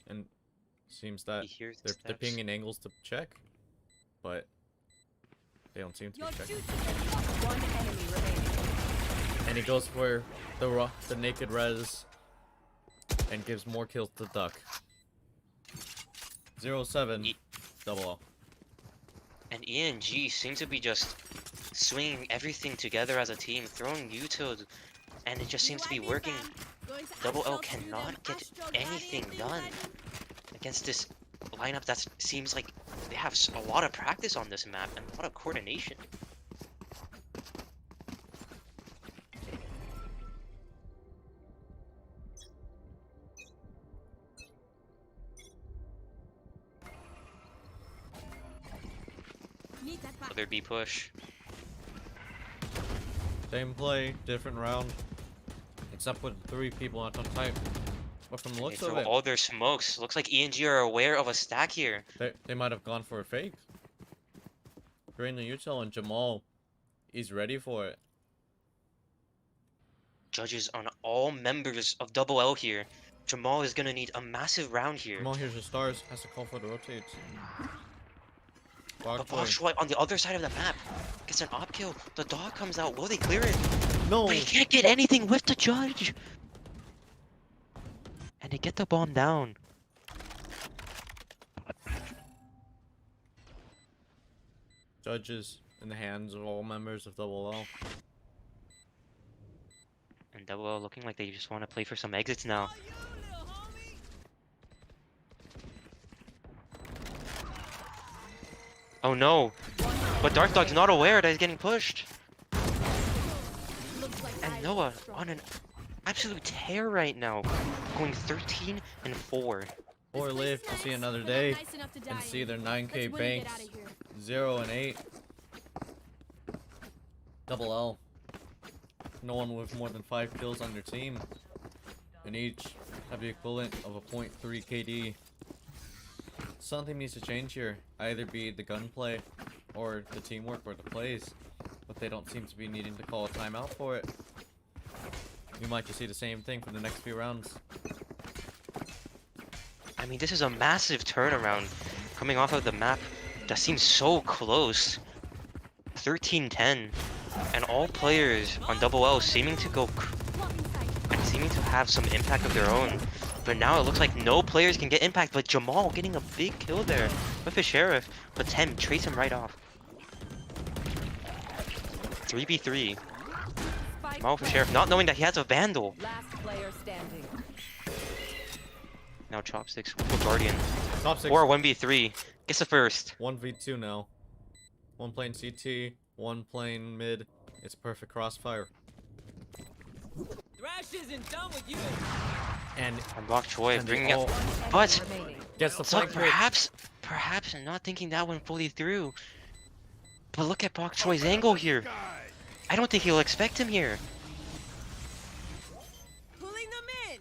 And seems that He hears the they're steps. pinging angles to check, but they don't seem to be checking. One enemy remaining. And he goes for the naked res and gives more kills to Duck. 0-7 Double O. And ENG seems to be just swinging everything together as a team, throwing util, and it just seems to be working. Double O cannot get anything done against this lineup that seems like they have a lot of practice on this map and a lot of coordination. Need that back. Other B push. Same play, different round. Except with 3 people on type. But from the They looks of throw it, all their smokes. Looks like ENG are aware of a stack here. they might have gone for a fake. Drain the util and Jamal, he's ready for it. Judges on all members of Double L here. Jamal is gonna need a massive round here. Jamal here's the stars, has to call for the rotates. But Boy. Boschwai on the other side of the map gets an op kill. The dog comes out. Will they clear it? No! But he can't get anything with the judge. And they get the bomb down. Judges in the hands of all members of Double L. And Double L looking like they just want to play for some exits now. Oh no! But Dark Dog's not aware that he's getting pushed. Looks like And I Noah was strong. on an absolute tear right now, going 13 and 4. Or live to see another They're day not nice enough to die and see in. their Let's 9k win and get banks outta here. 0 and 8. Double L. No one with more than 5 kills on their team. And each have the equivalent of a 0.3 KD. Something needs to change here. Either be the gunplay or the teamwork or the plays. But they don't seem to be needing to call a timeout for it. We might just see the same thing for the next few rounds. I mean, this is a massive turnaround coming off of the map that seems so close. 13-10. And all players on Double L seeming to go and seeming to have some impact of their own. But now it looks like no players can get impact, but Jamal getting a big kill there with his Sheriff. But Tem trace him right off. 3v3. Spike Jamal with Sheriff not knowing that he has a Vandal. Last player standing. Now Chopsticks with Guardian. Top 6. Or 1v3. Gets the first. 1v2 now. One playing CT, one playing mid. It's perfect crossfire. Thrash isn't done with you. And Bok Choi And they bringing all- up. But Remaining. Gets the so flank break. perhaps not thinking that one fully through. But look at Bok Choi's angle here. I don't think he'll expect him here. Pulling them in.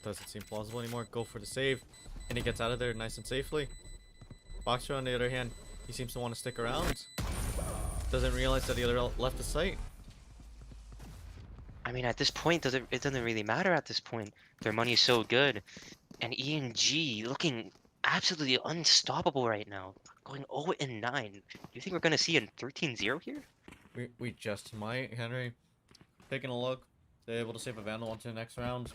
Doesn't seem plausible anymore. Go for the save. And he gets out of there nice and safely. Boxer, on the other hand, he seems to want to stick around. Doesn't realize that the other left the site. I mean, at this point, it doesn't really matter at this point. Their money is so good. And ENG looking absolutely unstoppable right now. Going 0 and 9. Do you think we're going to see a 13-0 here? We just might, Henry. Taking a look. They're able to save a Vandal onto the next round.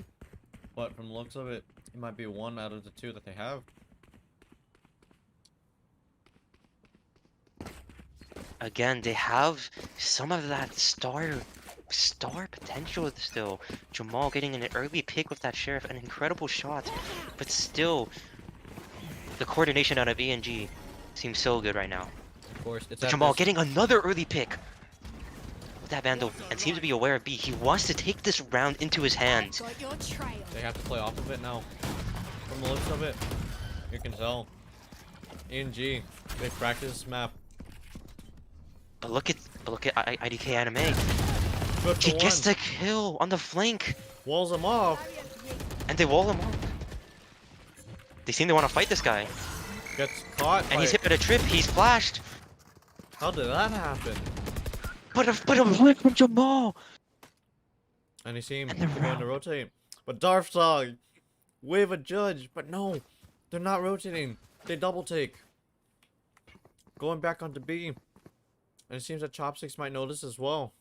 But from the looks of it, it might be 1 out of the 2 that they have. Again, they have some of that star potential still. Jamal getting an early pick with that Sheriff, an incredible shot, but still, the coordination out of ENG seems so good right now. Of course, it's But at Jamal this- getting another early pick with that Vandal, and seems to be aware of B. He wants to take this round into his hands. Got your trail. They have to play off of it now. From the looks of it, you can tell. ENG, they practice this map. But look at IDK Anime. Good He for gets one. the kill on the flank, Walls him off. and they wall him off. They seem to want to fight this guy, Gets caught. and he's hit with a trip. He's flashed. How did that happen? But a whip from Jamal. And he seemed And to the going to rotate. But Darfdog with a judge. But no, they're not rotating. They double take. Going back onto B. And it seems that Chopsticks might notice as well.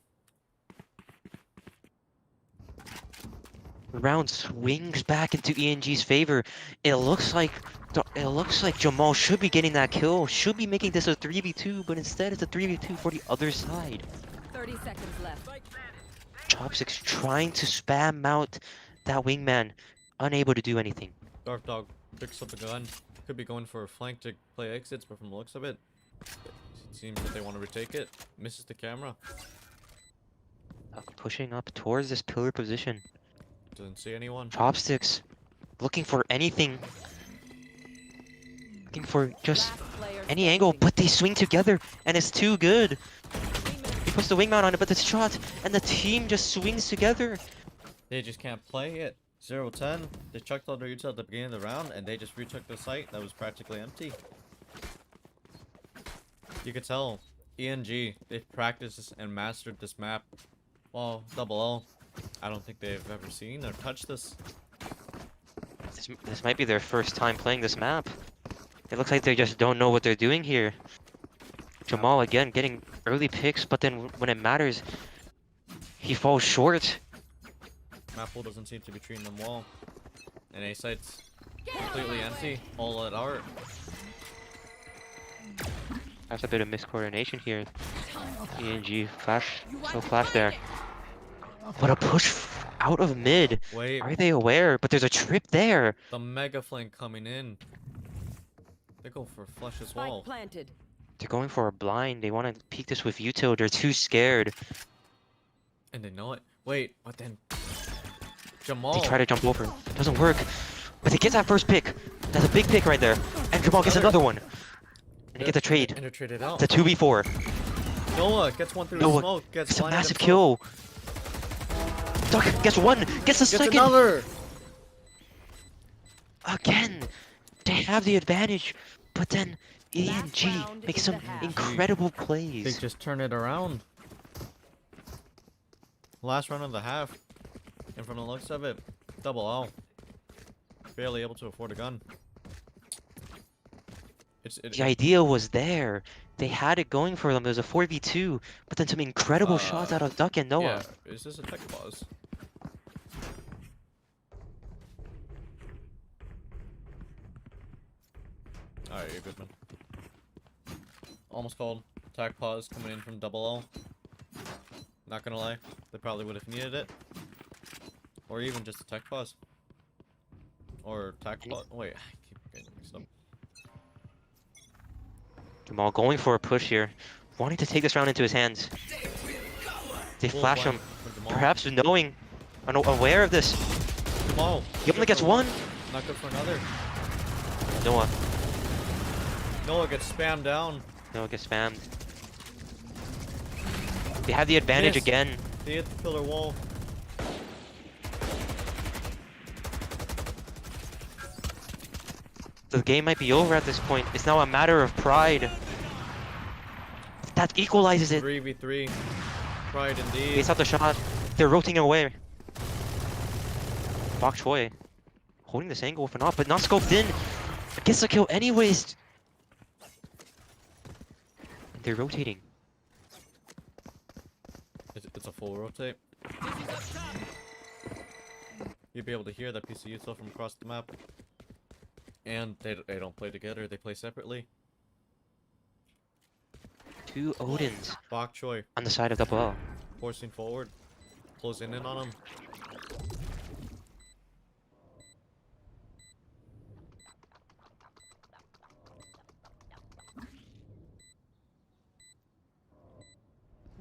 The round swings back into ENG's favor. It looks like Jamal should be getting that kill, should be making this a 3v2, but instead it's a 3v2 for the other side. 30 seconds left. Chopsticks trying to spam out that wingman, unable to do anything. Dark Dog picks up the gun. Could be going for a flank to play exits, but from the looks of it, it seems that they want to retake it. Misses the camera. Pushing up towards this pillar position. Doesn't see anyone. Chopsticks. Looking for anything. Looking for just Last player any angle, standing. but they swing together, and it's too good. 3 minutes. He puts the wing mount on it, but it's shot, and the team just swings together. They just can't play it. 0-10. They chucked all their util at the beginning of the round, and they just retook the site that was practically empty. You could tell ENG, they've practiced this and mastered this map. Well, Double L, I don't think they've ever seen or touched this. This might be their first time playing this map. It looks like they just don't know what they're doing here. Jamal again getting early picks, but then when it matters, he falls short. Map pool doesn't seem to be treating them well. And A site's completely empty. All at art. That's a bit of miscoordination here. ENG flash, so flash there. What a push out of mid. Wait, Are they aware? But there's a trip there. the mega flank coming in. They go for flush as well. Spike planted. They're going for a blind. They want to peek this with util. They're too scared. And they know it. Wait, but then Jamal. They try to jump over. Doesn't work. But they get that first pick. That's a big pick right there. And Jamal gets another one. And he gets a trade. And they traded out. It's a 2v4. Noah gets one through the Noah smoke. Gets It's a blinded massive himself. kill. Duck gets one. Gets the Gets second. another. Again. They have the advantage. But then Last ENG round makes in some the half. incredible They plays. just turn it around. Last round of the half. And from the looks of it, Double L. Barely able to afford a gun. The idea was there. They had it going for them. It was a 4v2. But then some incredible shots out of Duck and Noah. Yeah, is this a tech pause? Alright, you're good, man. Almost called. Attack pause coming in from Double L. Not gonna lie, they probably would have needed it. Or even just a tech pause. Or attack pause. Wait, I keep getting mixed up. Jamal going for a push here. Wanting to take this round into his hands. They Full flash blind him. for Jamal. Perhaps knowing, aware of this. Jamal. He only gets one. Not good for another. Noah. Noah gets spammed down. Noah gets spammed. They have the advantage Missed. again. They hit the pillar wall. The game might be over at this point. It's now a matter of pride. That equalizes it. 3v3. Pride indeed. Gets out the shot. They're rotating away. Bok Choi holding this angle for not, but not scoped in. Gets the kill anyways. They're rotating. It's a full rotate. You'll be able to hear that piece of util from across the map. And they don't play together, they play separately. Two Odins Bok Choi on the side of Double L. forcing forward, closing in on him.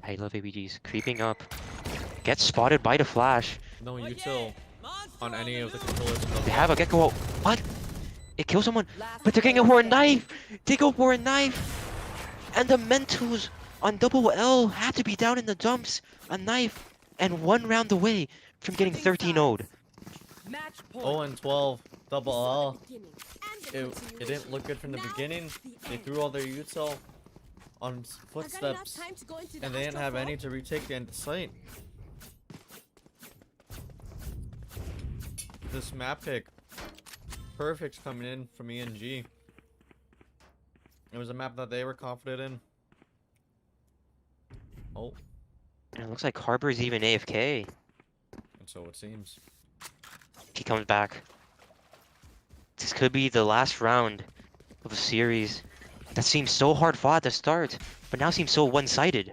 I love ABGs. Creeping up. Gets spotted by the flash. No util on any of the controllers. In They the have a gecko. What? It kills someone. Last But they're player going for a standing. knife. They go for a knife. And the Mentos on Double L have to be down in the dumps. A knife. And 1 round away from getting 13 0'd. Match point. 0 and 12, Double L. Beginning and the It didn't look good from the beginning. They threw all their util on footsteps, and they didn't have any to retake the end of sight. This map pick, perfect coming in from ENG. It was a map that they were confident in. Oh, And it looks like Harbor's even AFK. and so it seems. He comes back. This could be the last round of a series that seems so hard fought at the start, but now seems so one-sided.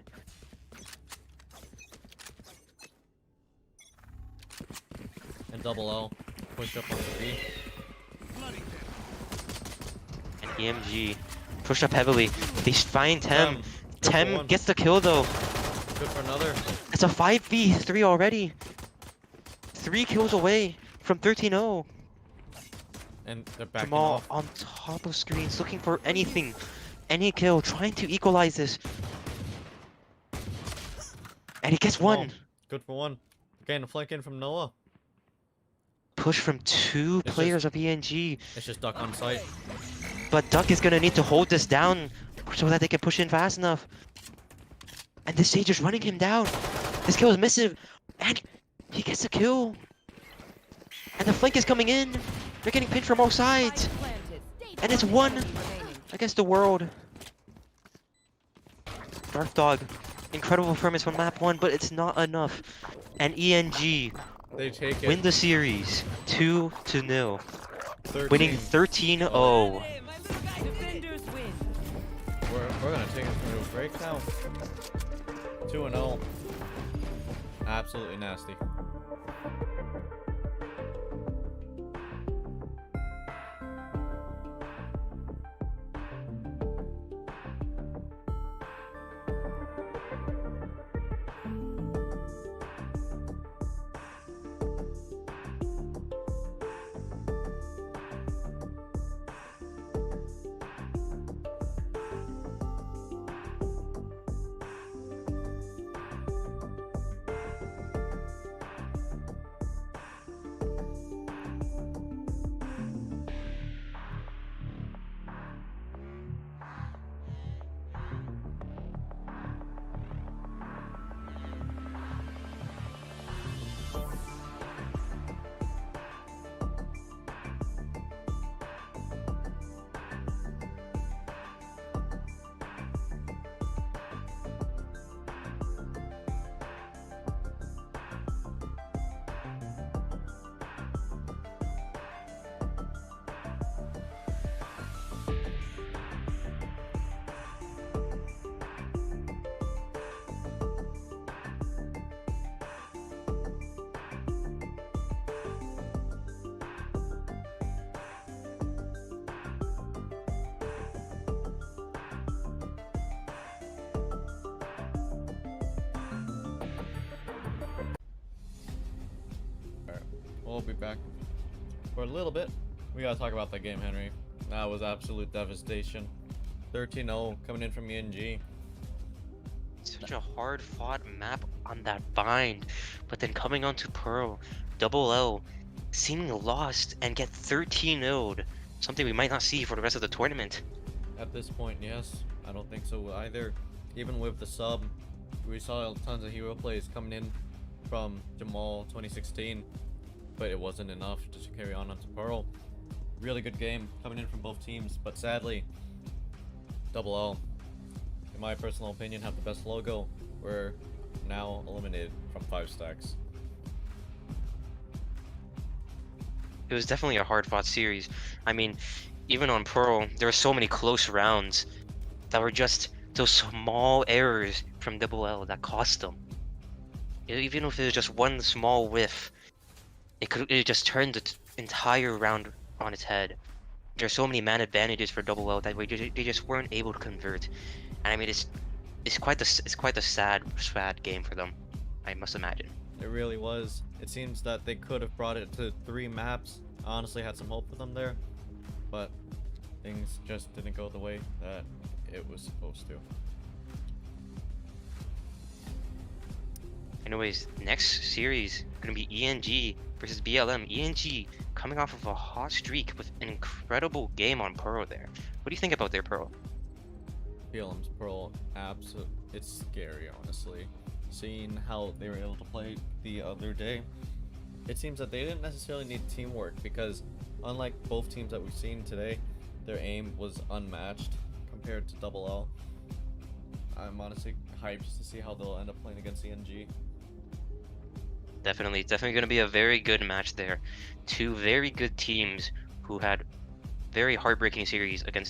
And Double L pushed up on the B. EMG push up heavily. They find Tem. Good for Tem one. gets the kill though. Good for another. It's a 5v3 already. 3 kills away from 13-0. And they're backing Jamal off. on top of screens looking for anything, any kill, trying to equalize this. And he gets Jamal, one. Good for one. Getting a flank in from Noah. Push from 2 It's players of ENG. It's just Duck on site. But Duck is gonna need to hold this down so that they can push in fast enough. And this Sage is running him down. This kill is missive. And he gets a kill. And the flank is coming in. They're getting pinned from all sides. Spike planted. And it's one Enemy remaining. against the world. Dark Dog. Incredible performance from map 1, but it's not enough. And ENG They take it. win the series 2-0. 13. Winning 13-0. Defenders win. We're gonna take it through a break now. 2-0. Absolutely nasty. We'll be back for a little bit. We gotta talk about that game, Henry. That was absolute devastation. 13-0 coming in from ENG. Such a hard fought map on that bind, but then coming onto Pearl, double L, seemingly lost and get 13-0'd. Something we might not see for the rest of the tournament. At this point, yes. I don't think so either. Even with the sub, we saw tons of hero plays coming in from Jamal 2016, but it wasn't enough to carry on onto Pearl. Really good game coming in from both teams, but sadly, double L, in my personal opinion, have the best logo. We're now eliminated from 5 stacks. It was definitely a hard fought series. I mean, even on Pearl, there were so many close rounds that were just those small errors from double L that cost them. Even if it was just one small whiff, it just turned the entire round on its head. There's so many man advantages for double L that they just weren't able to convert. And I mean, it's quite the sad game for them, I must imagine. It really was. It seems that they could have brought it to 3 maps. I honestly had some hope for them there, but things just didn't go the way that it was supposed to. Anyways, next series gonna be ENG versus BLM. ENG coming off of a hot streak with an incredible game on Pearl there. What do you think about their Pearl? BLM's Pearl it's scary, honestly. Seeing how they were able to play the other day, it seems that they didn't necessarily need teamwork, because unlike both teams that we've seen today, their aim was unmatched compared to double L. I'm honestly hyped to see how they'll end up playing against ENG. Definitely going to be a very good match there. 2 very good teams who had very heartbreaking series against